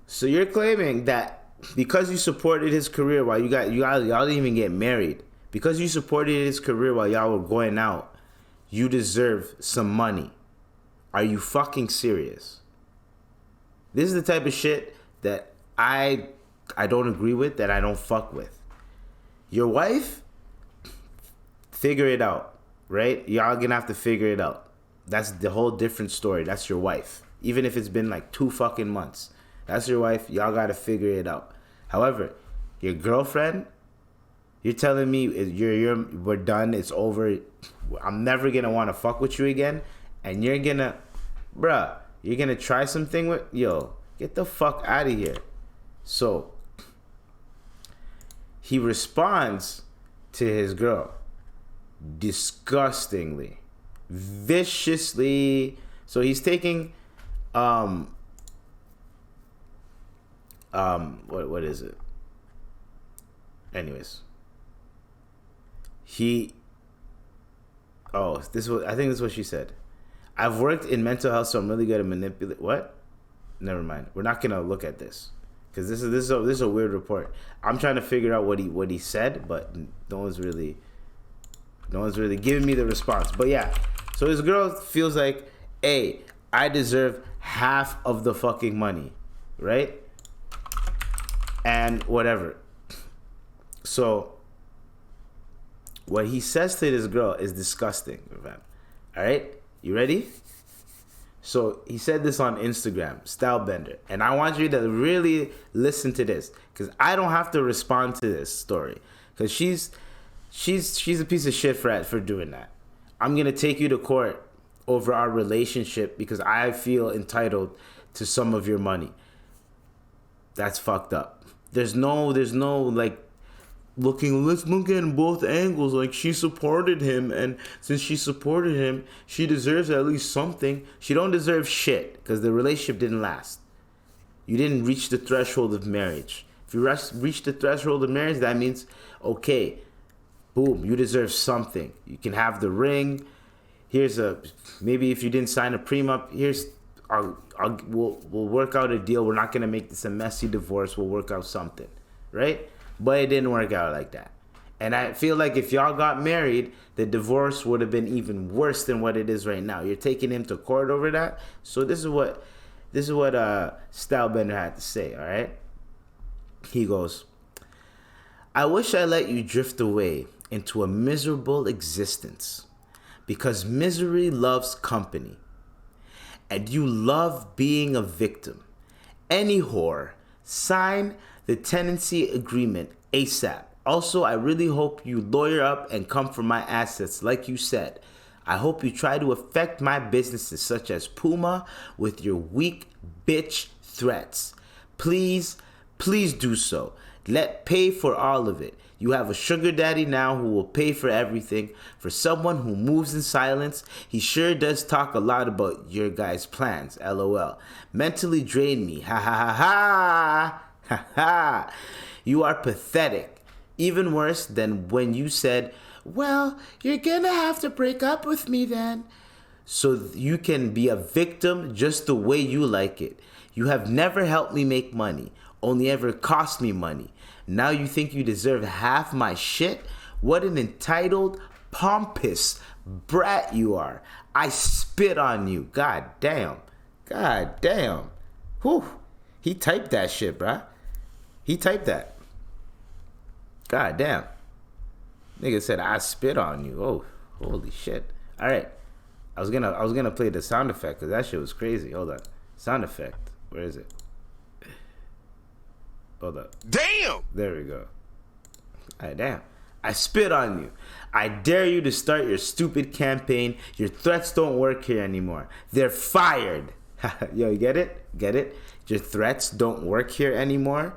So you're claiming that because you supported his career while y'all didn't even get married, because you supported his career while y'all were going out, you deserve some money. Are you fucking serious? This is the type of shit that I don't agree with, that I don't fuck with. Your wife, figure it out. Right? Y'all gonna have to figure it out. That's the whole different story. That's your wife. Even if it's been like 2 fucking months. That's your wife. Y'all gotta figure it out. However, your girlfriend, you're telling me we're done, it's over, I'm never gonna wanna fuck with you again, and you're gonna, bruh, You're gonna try something with yo. Get the fuck out of here. So he responds to his girl disgustingly, viciously. So he's taking what is it? Anyways, I think this is what she said. I've worked in mental health, so I'm really good at manipulate. What? Never mind. We're not gonna look at this because this is a weird report. I'm trying to figure out what he said, but no one's really giving me the response. But yeah, so his girl feels like, hey, I deserve half of the fucking money, right? And whatever. So what he says to this girl is disgusting, man. All right, you ready? So he said this on Instagram, stylebender, and I want you to really listen to this because I don't have to respond to this story because she's a piece of shit for doing that. I'm gonna take you to court over our relationship because I feel entitled to some of your money. That's fucked up. There's no like let's look at both angles. Like, she supported him, and since she supported him, she deserves at least something. She don't deserve shit because the relationship didn't last. You didn't reach the threshold of marriage. If you reach the threshold of marriage, that means, okay, boom, you deserve something. You can have the ring. Maybe if you didn't sign a prenup, we'll work out a deal. We're not gonna make this a messy divorce. We'll work out something, right? But it didn't work out like that. And I feel like if y'all got married, the divorce would have been even worse than what it is right now. You're taking him to court over that. So this is what Stylebender had to say, all right? He goes, I wish I let you drift away into a miserable existence because misery loves company. And you love being a victim. Any whore, sign the tenancy agreement ASAP. Also, I really hope you lawyer up and come for my assets like you said. I hope you try to affect my businesses such as Puma with your weak bitch threats. Please do so. Let pay for all of it. You have a sugar daddy now who will pay for everything. For someone who moves in silence, he sure does talk a lot about your guys' plans. LOL. Mentally drain me. Ha ha ha ha. Ha ha. You are pathetic. Even worse than when you said, well, you're gonna have to break up with me then. So you can be a victim just the way you like it. You have never helped me make money. Only ever cost me money. Now you think you deserve half my shit? What an entitled, pompous brat you are. I spit on you. God damn. God damn. Whew. He typed that shit, bruh. He typed that. God damn. Nigga said, I spit on you. Oh, holy shit. All right. I was gonna play the sound effect because that shit was crazy. Hold on. Sound effect. Where is it? Hold up. Damn! There we go. All right, damn. I spit on you. I dare you to start your stupid campaign. Your threats don't work here anymore. They're fired. Yo, you get it? Get it? Your threats don't work here anymore.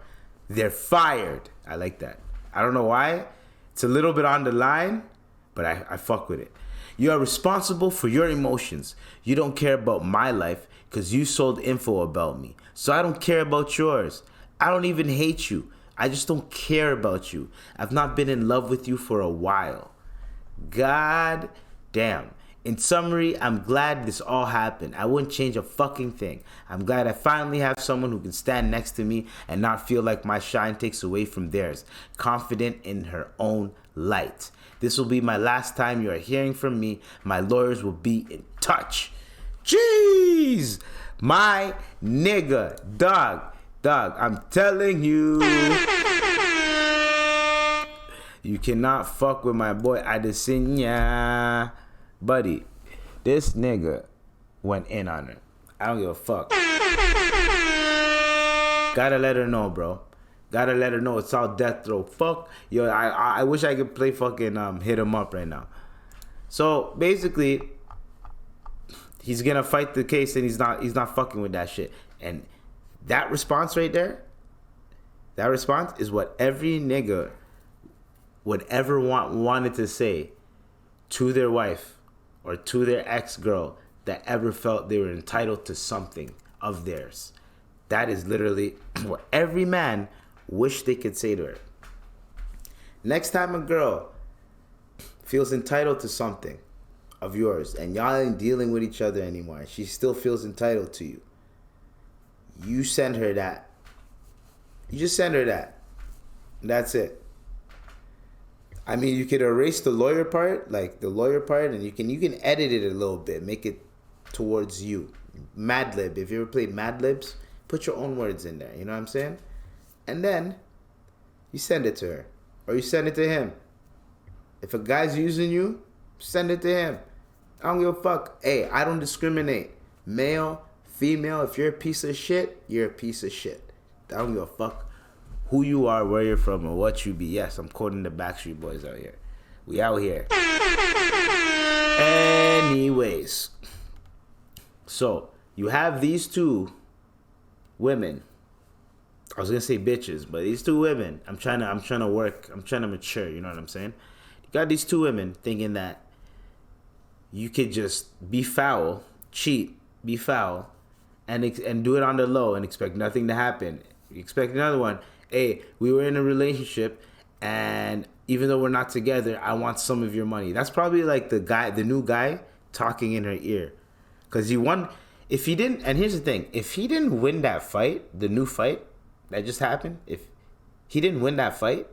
They're fired. I like that. I don't know why. It's a little bit on the line, but I fuck with it. You are responsible for your emotions. You don't care about my life because you sold info about me. So I don't care about yours. I don't even hate you. I just don't care about you. I've not been in love with you for a while. God damn. In summary, I'm glad this all happened. I wouldn't change a fucking thing. I'm glad I finally have someone who can stand next to me and not feel like my shine takes away from theirs. Confident in her own light. This will be my last time you are hearing from me. My lawyers will be in touch. Jeez! My nigga. Dog, I'm telling you. You cannot fuck with my boy Adesanya. Buddy, this nigga went in on her. I don't give a fuck. Gotta let her know, bro. Gotta let her know it's all death row. Fuck. Yo, I wish I could play fucking hit him up right now. So basically, He's gonna fight the case, and he's not fucking with that shit. And that response right there, that response is what every nigga would ever wanted to say to their wife or to their ex-girl that ever felt they were entitled to something of theirs. That is literally what every man wished they could say to her. Next time a girl feels entitled to something of yours and y'all ain't dealing with each other anymore and she still feels entitled to you, you send her that. You just send her that. That's it. I mean, you could erase the lawyer part, and you can edit it a little bit, make it towards you. Mad Lib. If you ever played Mad Libs, put your own words in there. You know what I'm saying? And then you send it to her, or you send it to him. If a guy's using you, send it to him. I don't give a fuck. Hey, I don't discriminate. Male, female. If you're a piece of shit, you're a piece of shit. I don't give a fuck who you are, where you're from, or what you be. Yes, I'm quoting the Backstreet Boys out here. We out here. Anyways, so you have these two women. I was gonna say bitches, but these two women. I'm trying to work. I'm trying to mature. You know what I'm saying? You got these two women thinking that you could just be foul, cheat, be foul, and do it on the low and expect nothing to happen. You expect another one. Hey, we were in a relationship, and even though we're not together, I want some of your money. That's probably like the new guy talking in her ear, because he won. If he didn't, and here's the thing: if he didn't win that fight, the new fight that just happened, if he didn't win that fight,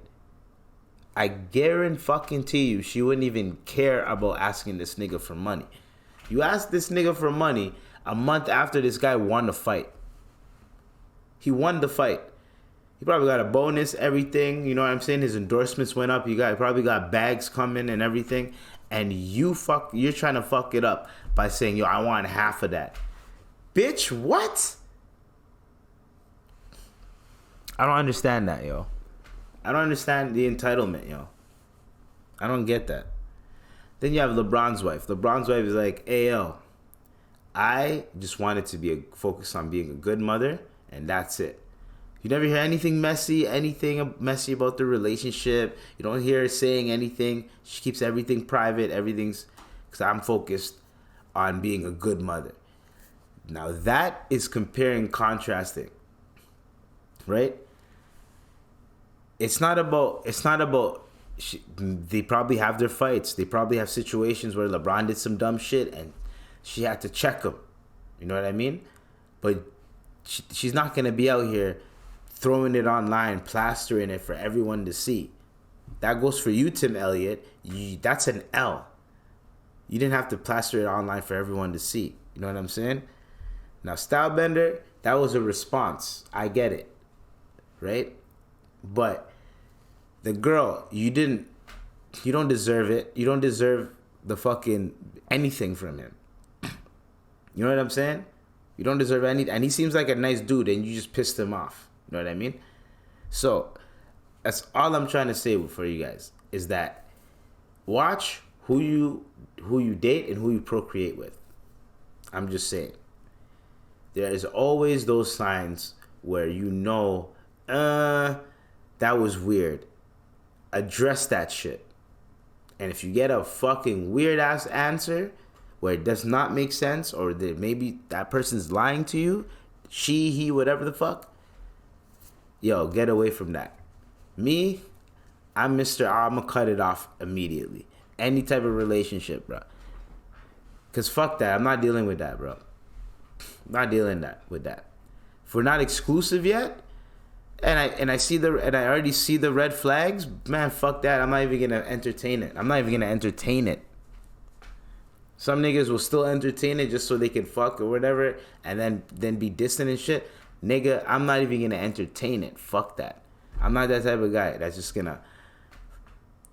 I guarantee you, she wouldn't even care about asking this nigga for money. You ask this nigga for money a month after this guy won the fight. He won the fight. He probably got a bonus, everything. You know what I'm saying? His endorsements went up. He probably got bags coming and everything. And you're trying to fuck it up by saying, yo, I want half of that. Bitch, what? I don't understand that, yo. I don't understand the entitlement, yo. I don't get that. Then you have Lebrons Wife. Lebrons Wife is like, hey, yo, I just wanted to be focused on being a good mother, and that's it. You never hear anything messy about the relationship. You don't hear her saying anything. She keeps everything private. Everything's because I'm focused on being a good mother. Now that is comparing, contrasting, right? It's not about. They probably have their fights. They probably have situations where LeBron did some dumb shit and she had to check him. You know what I mean? But she's not gonna be out here throwing it online, plastering it for everyone to see. That goes for you, Tim Elliott. That's an L. You didn't have to plaster it online for everyone to see. You know what I'm saying? Now, Stylebender, that was a response. I get it. Right? But the girl, you don't deserve it. You don't deserve the fucking anything from him. You know what I'm saying? You don't deserve anything. And he seems like a nice dude and you just pissed him off. You know what I mean? So that's all I'm trying to say for you guys is that watch who you date and who you procreate with. I'm just saying. There is always those signs where you know, that was weird. Address that shit. And if you get a fucking weird ass answer where it does not make sense, or that maybe that person's lying to you, she, he, whatever the fuck, yo, get away from that. Me, I'ma cut it off immediately. Any type of relationship, bro. Cause fuck that. I'm not dealing with that, bro. I'm not dealing with that. If we're not exclusive yet, and I already see the red flags, man, fuck that. I'm not even gonna entertain it. Some niggas will still entertain it just so they can fuck or whatever, and then be distant and shit. Nigga, I'm not even gonna entertain it. Fuck that. I'm not that type of guy that's just gonna,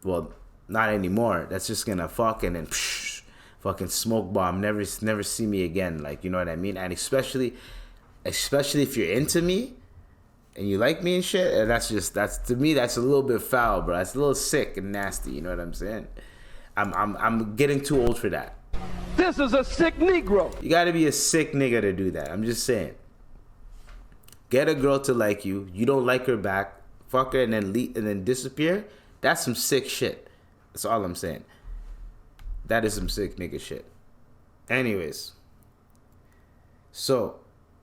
well, not anymore. That's just gonna fuck and then fucking smoke bomb. Never see me again. Like, you know what I mean? And especially if you're into me and you like me and shit, and that's to me, that's a little bit foul, bro. That's a little sick and nasty. You know what I'm saying? I'm getting too old for that. This is a sick Negro. You gotta be a sick nigga to do that. I'm just saying. Get a girl to like you. You don't like her back. Fuck her and then disappear. That's some sick shit. That's all I'm saying. That is some sick nigga shit. Anyways. So,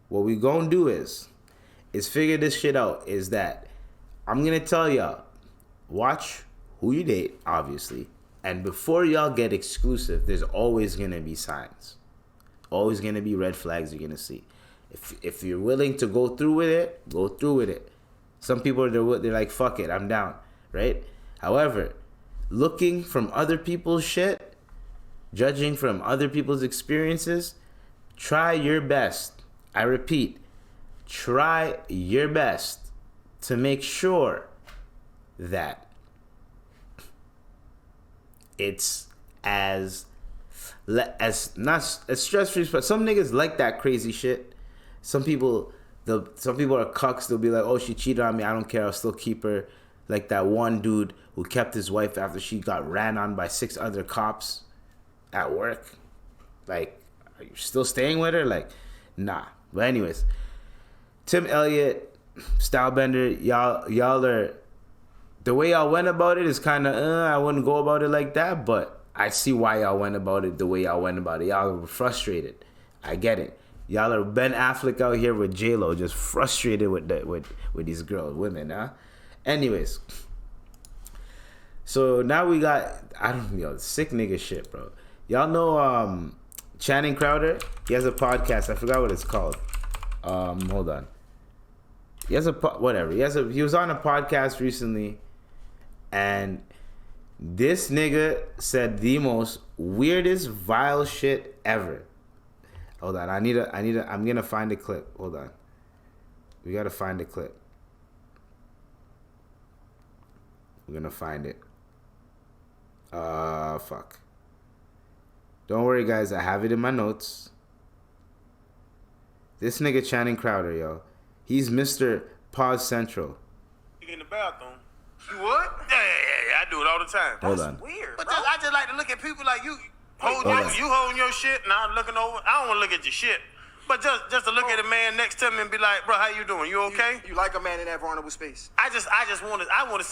what we gonna do is figure this shit out. Is that I'm gonna tell y'all, watch who you date, obviously. And before y'all get exclusive, there's always gonna be signs. Always gonna be red flags you're gonna see. If you're willing to go through with it, go through with it. Some people, they're like, fuck it, I'm down, right? However, looking from other people's shit, judging from other people's experiences, try your best. I repeat, try your best to make sure that it's as not as stress-free, but some niggas like that crazy shit. Some people are cucks. They'll be like, oh, she cheated on me, I don't care, I'll still keep her. Like that one dude who kept his wife after she got ran on by 6 other cops at work. Like, are you still staying with her? Like, nah. But anyways, Tim Elliott, Stylebender, y'all are, the way y'all went about it is kind of, I wouldn't go about it like that, but I see why y'all went about it the way y'all went about it. Y'all were frustrated. I get it. Y'all are Ben Affleck out here with J-Lo, just frustrated with these women, huh? Anyways. So now we got, sick nigga shit, bro. Y'all know Channing Crowder? He has a podcast. I forgot what it's called. Hold on. He has he was on a podcast recently, and this nigga said the most weirdest, vile shit ever. Hold on, I'm gonna find a clip. Hold on. We gotta find a clip. We're gonna find it. Fuck. Don't worry, guys. I have it in my notes. This nigga Channing Crowder, yo. He's Mr. Pause Central. In the bathroom. You would? Yeah. I do it all the time. Hold on. Weird. But I just like to look at people like you. You holding your shit and I'm looking over. I don't want to look at your shit. But just to look at a man next to me and be like, bro, how you doing? You okay? You like a man in that vulnerable space? I want to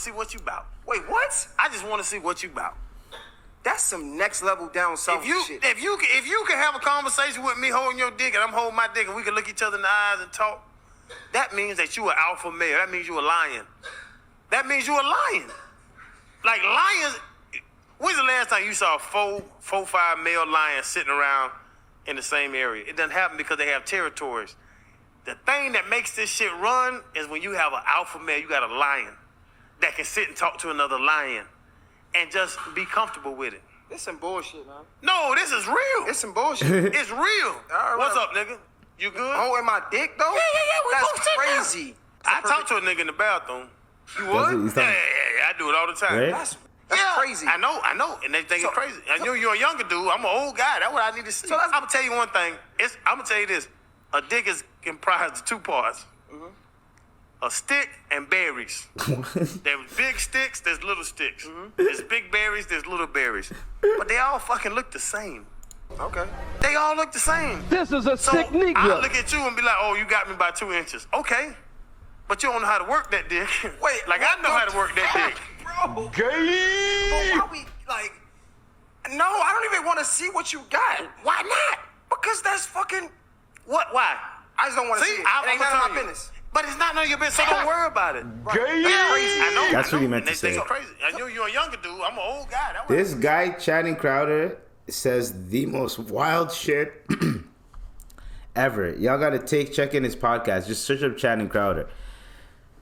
see what you about. Wait, what? I just want to see what you about. That's some next level down south shit. If you can have a conversation with me holding your dick and I'm holding my dick and we can look each other in the eyes and talk, that means that you an alpha male. That means you a lion. That means you a lion. Like lions. When's the last time you saw 5 male lions sitting around in the same area? It doesn't happen because they have territories. The thing that makes this shit run is when you have an alpha male, you got a lion that can sit and talk to another lion and just be comfortable with it. This some bullshit, man. No, this is real. It's some bullshit. It's real. What's up, nigga? You good? Holding my dick, though? Yeah. That's crazy. I talk to a nigga in the bathroom. You would? Yeah. I do it all the time. Right? That's crazy. I know, and they think it's crazy. I knew you're a younger dude. I'm an old guy. That's what I need to see. So I'm gonna tell you one thing. I'm gonna tell you this. A dick is comprised of 2 parts. Mm-hmm. A stick and berries. There's big sticks, there's little sticks. Mm-hmm. There's big berries, there's little berries. But they all fucking look the same. Okay. They all look the same. This is a sick Negro. I look at you and be like, oh, you got me by 2 inches. Okay. But you don't know how to work that dick. Wait, like I know how to work that dick. Bro. Gay. But why we, like, no, I don't even want to see what you got. Why not? Because that's fucking. What? Why? I just don't want to see it. It ain't none of my business. But it's not none of your business, so don't worry about it. Gay. That's crazy. I know. That's what he meant to say. They crazy. I knew you're a younger dude. I'm an old guy. This guy, Channing Crowder, says the most wild shit ever. Y'all gotta check in his podcast. Just search up Channing Crowder.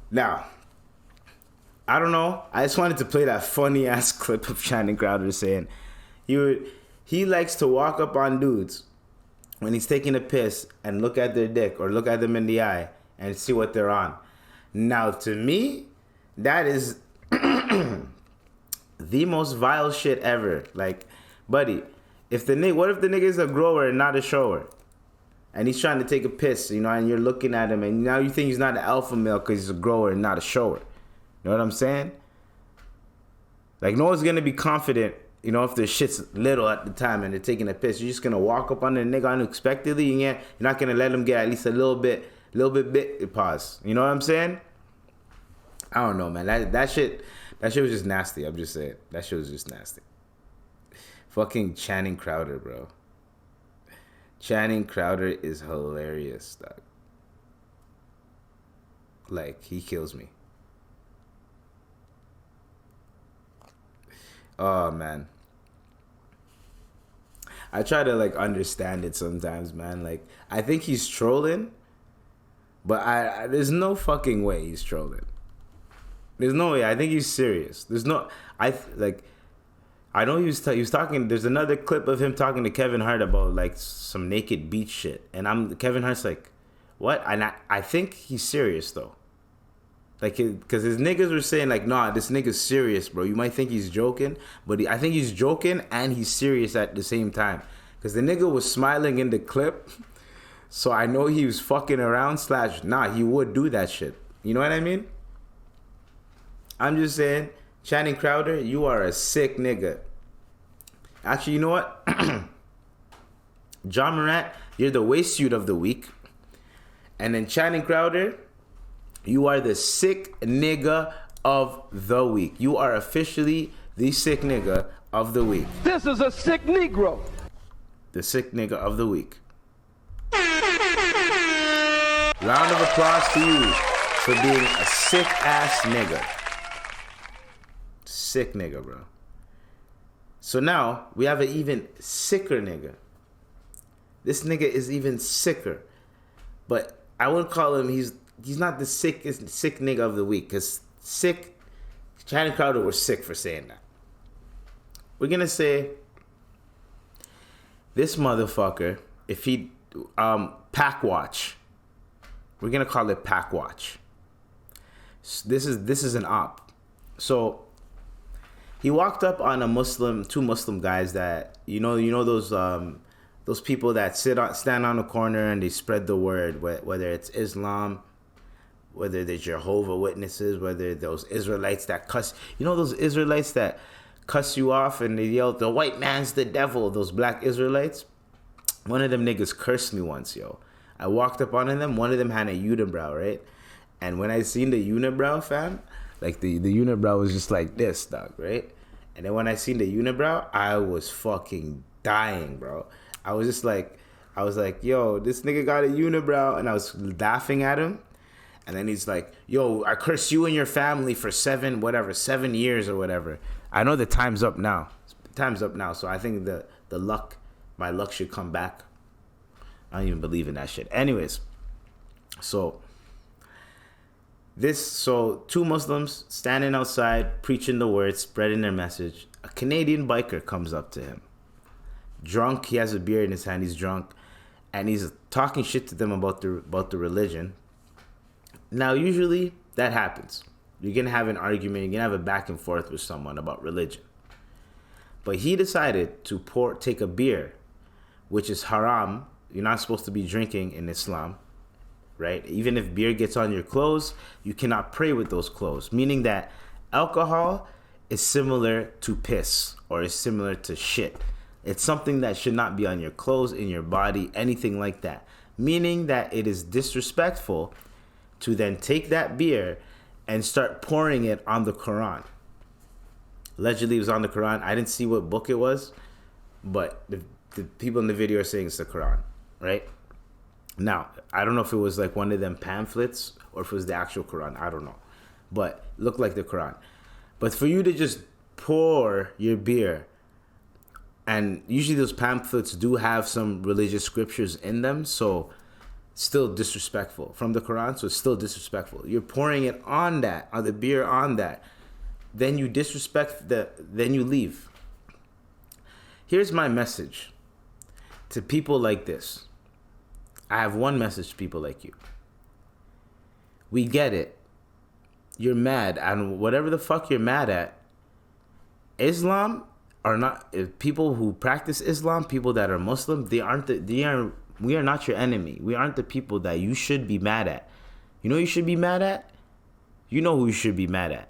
Now, I don't know. I just wanted to play that funny ass clip of Channing Crowder saying he likes to walk up on dudes when he's taking a piss and look at their dick or look at them in the eye and see what they're on. Now, to me, that is the most vile shit ever. Like, buddy, what if the nigga is a grower and not a shower? And he's trying to take a piss, and you're looking at him, and now you think he's not an alpha male because he's a grower and not a shower. You know what I'm saying? Like, no one's going to be confident You know, if the shit's little at the time and they're taking a piss, you're just gonna walk up on the nigga unexpectedly. You're not gonna let him get at least a little bit pause. You know what I'm saying? I don't know, man. That shit was just nasty. I'm just saying. That shit was just nasty. Fucking Channing Crowder, bro. Channing Crowder is hilarious, dog. Like, he kills me. Oh, man. I try to, like, understand it sometimes, man. Like, I think he's trolling, but there's no fucking way he's trolling. There's no way. I think he's serious. There's no... I know he was talking... There's another clip of him talking to Kevin Hart about, like, some naked beach shit. And Kevin Hart's like, what? And I think he's serious, though. Like, because his niggas were saying, like, nah, this nigga's serious, bro. You might think he's joking, but I think he's joking and he's serious at the same time. Because the nigga was smiling in the clip, so I know he was fucking around / nah, he would do that shit. You know what I mean? I'm just saying, Channing Crowder, you are a sick nigga. Actually, you know what? Ja Morant, you're the waist suit of the week. And then Channing Crowder, you are the sick nigga of the week. You are officially the sick nigga of the week. This is a sick Negro. The sick nigga of the week. Round of applause to you for being a sick ass nigga. Sick nigga, bro. So now we have an even sicker nigga. This nigga is even sicker. But I would call him, he's not the sick nigga of the week, because Channing Crowder was sick for saying that. We're gonna say this motherfucker, if he pack watch, we're gonna call it pack watch. So this is an op. So he walked up on two Muslim guys that you know those people that stand on a corner and they spread the word, whether it's Islam, whether they're Jehovah's Witnesses, whether those Israelites that cuss, those Israelites that cuss you off and they yell, the white man's the devil, those black Israelites. One of them niggas cursed me once, yo. I walked up on them, one of them had a unibrow, right? And when I seen the unibrow, fam, like the unibrow was just like this, dog, right? And then when I seen the unibrow, I was fucking dying, bro. I was like, yo, this nigga got a unibrow, and I was laughing at him. And then he's like, yo, I curse you and your family for 7 years or whatever. I know the time's up now. So I think my luck should come back. I don't even believe in that shit. Anyways, so two Muslims standing outside, preaching the word, spreading their message. A Canadian biker comes up to him. Drunk, he has a beer in his hand, he's drunk. And he's talking shit to them about the religion. Now, usually that happens. You're going to have an argument, you're going to have a back and forth with someone about religion. But he decided to take a beer, which is haram. You're not supposed to be drinking in Islam, right? Even if beer gets on your clothes, you cannot pray with those clothes. Meaning that alcohol is similar to piss or is similar to shit. It's something that should not be on your clothes, in your body, anything like that. Meaning that it is disrespectful to then take that beer and start pouring it on the Quran. Allegedly, it was on the Quran. I didn't see what book it was, but the people in the video are saying it's the Quran, right? Now, I don't know if it was like one of them pamphlets or if it was the actual Quran. I don't know. But it looked like the Quran. But for you to just pour your beer, and usually those pamphlets do have some religious scriptures in them, so still disrespectful from the Quran, so it's still disrespectful. You're pouring it on the beer on that. Then you disrespect then you leave. Here's my message to people like this. I have one message to people like you. We get it. You're mad, and whatever the fuck you're mad at, Islam are not, people who practice Islam, people that are Muslim, we are not your enemy. We aren't the people that you should be mad at. You know who you should be mad at? You know who you should be mad at.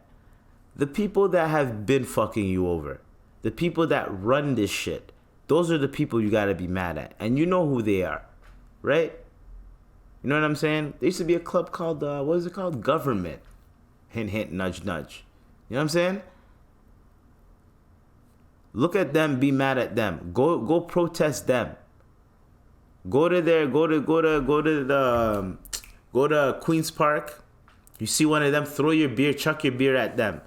The people that have been fucking you over. the people that run this shit, those are the people you gotta be mad at. And you know who they are, right? You know what I'm saying? There used to be a club called, what is it called? Government. Hint, hint, nudge, nudge. You know what I'm saying? Look at them, be mad at them. Go protest them. Go to Queen's Park. You see one of them, throw your beer, chuck your beer at them.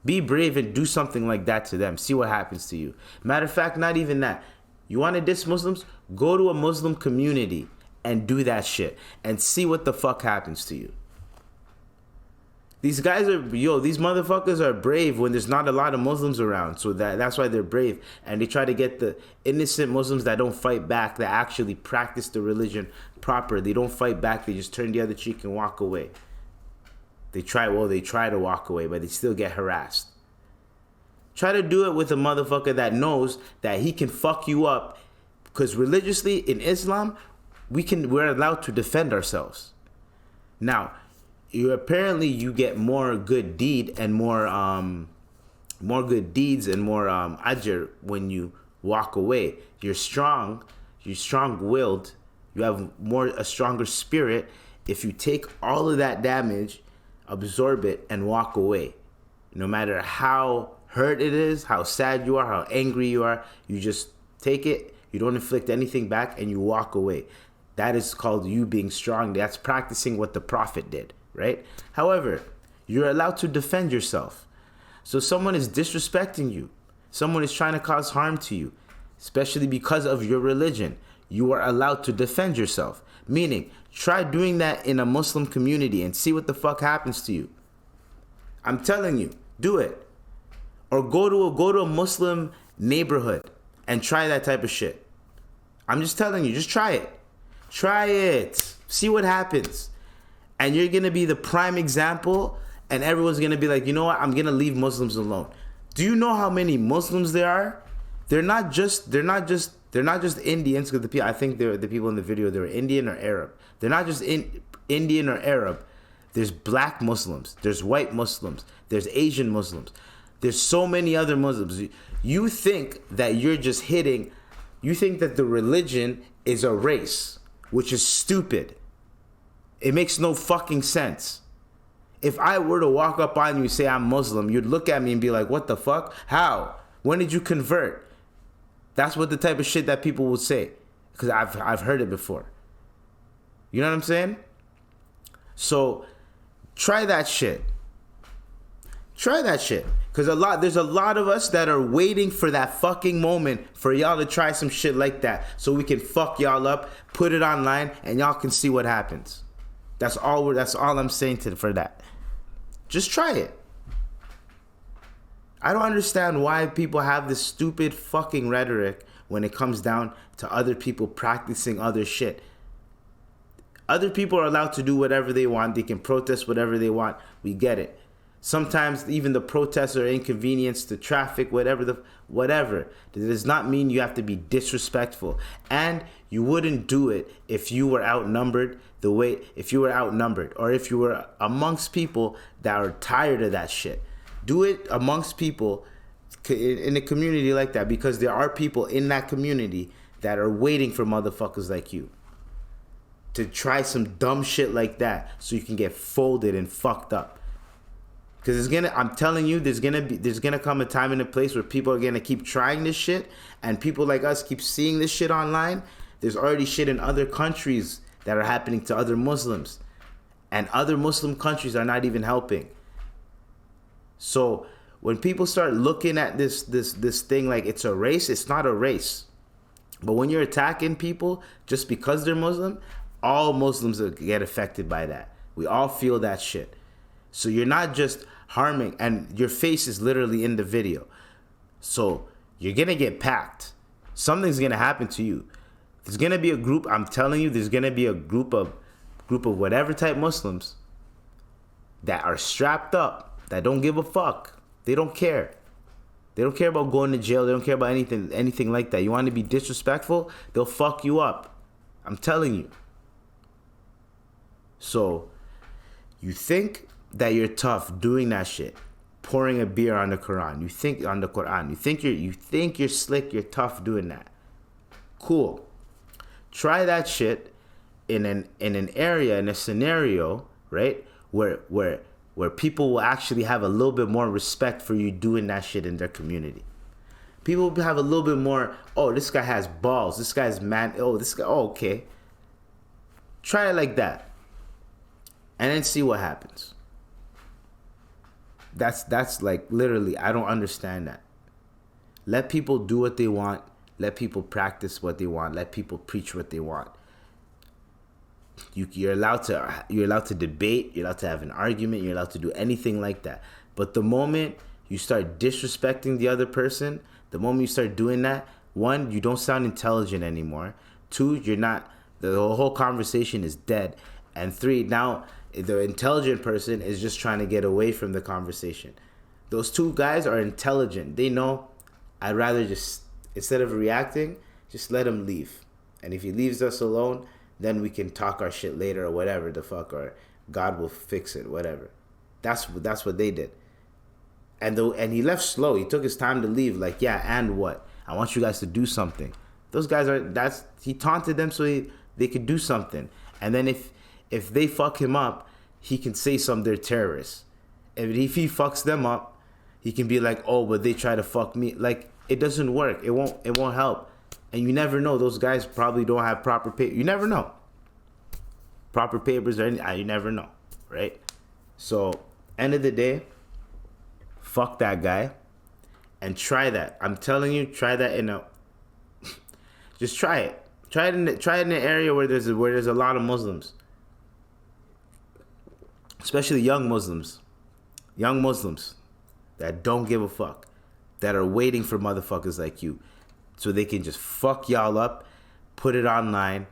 Be brave and do something like that to them. See what happens to you. Matter of fact, not even that. You want to diss Muslims? Go to a Muslim community and do that shit. And see what the fuck happens to you. These guys are, these motherfuckers are brave when there's not a lot of Muslims around. So that's why they're brave. And they try to get the innocent Muslims that don't fight back, that actually practice the religion proper. They don't fight back. They just turn the other cheek and walk away. They try to walk away, but they still get harassed. Try to do it with a motherfucker that knows that he can fuck you up. Because religiously, in Islam, we're allowed to defend ourselves. Now, you get more good deed and more good deeds and more ajr when you walk away. You're strong-willed. You have a stronger spirit if you take all of that damage, absorb it, and walk away. No matter how hurt it is, how sad you are, how angry you are, you just take it, you don't inflict anything back, and you walk away. That is called you being strong. That's practicing what the Prophet did, right? However, you're allowed to defend yourself. So someone is disrespecting you. Someone is trying to cause harm to you, especially because of your religion. You are allowed to defend yourself. Meaning, try doing that in a Muslim community and see what the fuck happens to you. I'm telling you, do it. Or go to a Muslim neighborhood and try that type of shit. I'm just telling you, just try it. Try it. See what happens. And you're going to be the prime example, and everyone's going to be like, you know what? I'm going to leave Muslims alone. Do you know how many Muslims there are? They're not just Indians, because I think the people in the video, they were Indian or Arab. They're not just Indian or Arab. There's black Muslims. There's white Muslims. There's Asian Muslims. There's so many other Muslims. You think that you think that the religion is a race, which is stupid. It makes no fucking sense. If I were to walk up on you and say I'm Muslim, you'd look at me and be like, what the fuck? How? When did you convert? That's what the type of shit that people will say. Because I've heard it before. You know what I'm saying? So, try that shit. Try that shit. Because there's a lot of us that are waiting for that fucking moment for y'all to try some shit like that. So we can fuck y'all up, put it online, and y'all can see what happens. That's all I'm saying for that. Just try it. I don't understand why people have this stupid fucking rhetoric when it comes down to other people practicing other shit. Other people are allowed to do whatever they want. They can protest whatever they want. We get it. Sometimes even the protests are inconvenience to traffic, whatever. It does not mean you have to be disrespectful. And you wouldn't do it if you were outnumbered or if you were amongst people that are tired of that shit. Do it amongst people in a community like that, because there are people in that community that are waiting for motherfuckers like you to try some dumb shit like that so you can get folded and fucked up. Because I'm telling you, there's gonna come a time and a place where people are gonna keep trying this shit, and people like us keep seeing this shit online. There's already shit in other countries that are happening to other Muslims, and other Muslim countries are not even helping. So when people start looking at this thing like it's a race, it's not a race. But when you're attacking people just because they're Muslim, all Muslims get affected by that. We all feel that shit. So you're not just harming, and your face is literally in the video. So you're gonna get packed. Something's gonna happen to you. There's gonna be a group, I'm telling you, there's gonna be a group of whatever type Muslims that are strapped up, that don't give a fuck. They don't care. They don't care about going to jail. They don't care about anything like that. You want to be disrespectful, they'll fuck you up. I'm telling you. So you think that you're tough doing that shit. pouring a beer on the Quran. You think you're slick, you're tough doing that. Cool. Try that shit in an area, in a scenario, right? Where people will actually have a little bit more respect for you doing that shit in their community. People will have a little bit more, oh, this guy has balls. This guy's man. Oh, this guy, oh, okay. Try it like that. And then see what happens. That's like literally, I don't understand that. Let people do what they want. Let people practice what they want. Let people preach what they want. You're allowed to debate. You're allowed to have an argument. You're allowed to do anything like that. But the moment you start disrespecting the other person, the moment you start doing that, one, you don't sound intelligent anymore. Two, you're not. The whole conversation is dead. And three, now the intelligent person is just trying to get away from the conversation. Those two guys are intelligent. They know I'd rather just, instead of reacting, just let him leave. And if he leaves us alone, then we can talk our shit later or whatever the fuck, or God will fix it, whatever. That's what they did. And he left slow. He took his time to leave. Like, yeah, and what? I want you guys to do something. Those guys he taunted them so they could do something. And then if they fuck him up, he can say they're terrorists. And if he fucks them up, he can be like, oh, but they try to fuck me. Like, it doesn't work. It won't help. And you never know. Those guys probably don't have proper paper. You never know. Proper papers or anything. You never know, right? So, end of the day, fuck that guy and try that. I'm telling you, try that just try it. Try it in an area where there's a lot of Muslims. Especially young Muslims that don't give a fuck, that are waiting for motherfuckers like you so they can just fuck y'all up, put it online,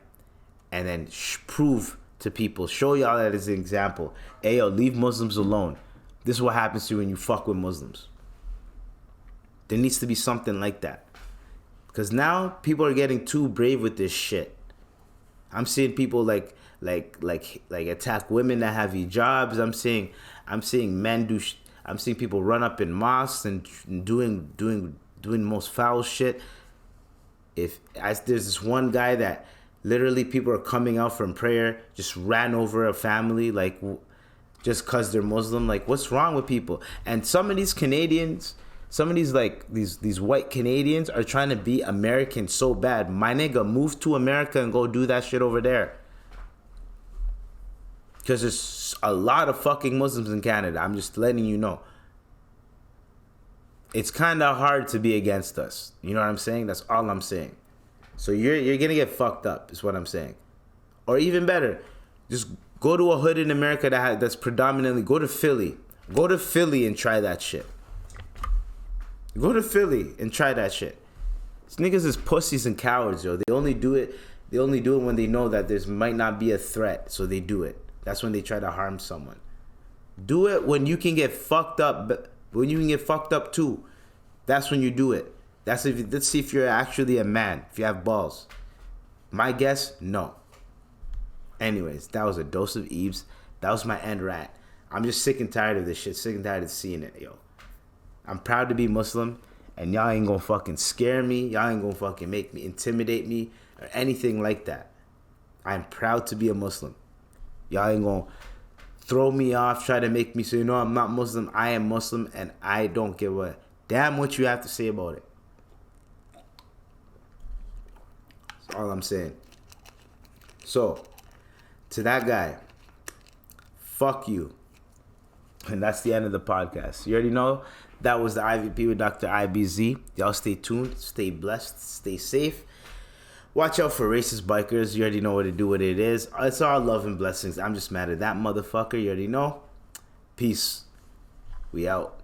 and then prove to people, show y'all that as an example. Hey, yo, leave Muslims alone. This is what happens to you when you fuck with Muslims. There needs to be something like that. Because now people are getting too brave with this shit. I'm seeing people like attack women that have hijabs. I'm seeing men do. I'm seeing people run up in mosques and doing the most foul shit. There's this one guy that literally people are coming out from prayer, just ran over a family, like just cause they're Muslim. Like, what's wrong with people? And some of these Canadians, these white Canadians are trying to be American so bad. My nigga, move to America and go do that shit over there. Because there's a lot of fucking Muslims in Canada. I'm just letting you know. It's kind of hard to be against us. You know what I'm saying? That's all I'm saying. So you're going to get fucked up is what I'm saying. Or even better, just go to a hood in America that's predominantly, go to Philly. Go to Philly and try that shit. Go to Philly and try that shit. These niggas is pussies and cowards, yo. They only do it when they know that there might not be a threat, so they do it. That's when they try to harm someone. Do it when you can get fucked up. When you can get fucked up too. That's when you do it. Let's see if you're actually a man. If you have balls. My guess, no. Anyways, that was a dose of Eves. That was my end rant. I'm just sick and tired of this shit. Sick and tired of seeing it, yo. I'm proud to be Muslim. And y'all ain't gonna fucking scare me. Y'all ain't gonna fucking make me, intimidate me, or anything like that. I'm proud to be a Muslim. Y'all ain't gonna throw me off, try to make me say, no, I'm not Muslim. I am Muslim, and I don't give a damn what you have to say about it. That's all I'm saying. So, to that guy, fuck you. And that's the end of the podcast. You already know that was the IVP with Dr. IBZ. Y'all stay tuned, stay blessed, stay safe. Watch out for racist bikers. You already know what to do, what it is. It's all love and blessings. I'm just mad at that motherfucker. You already know. Peace. We out.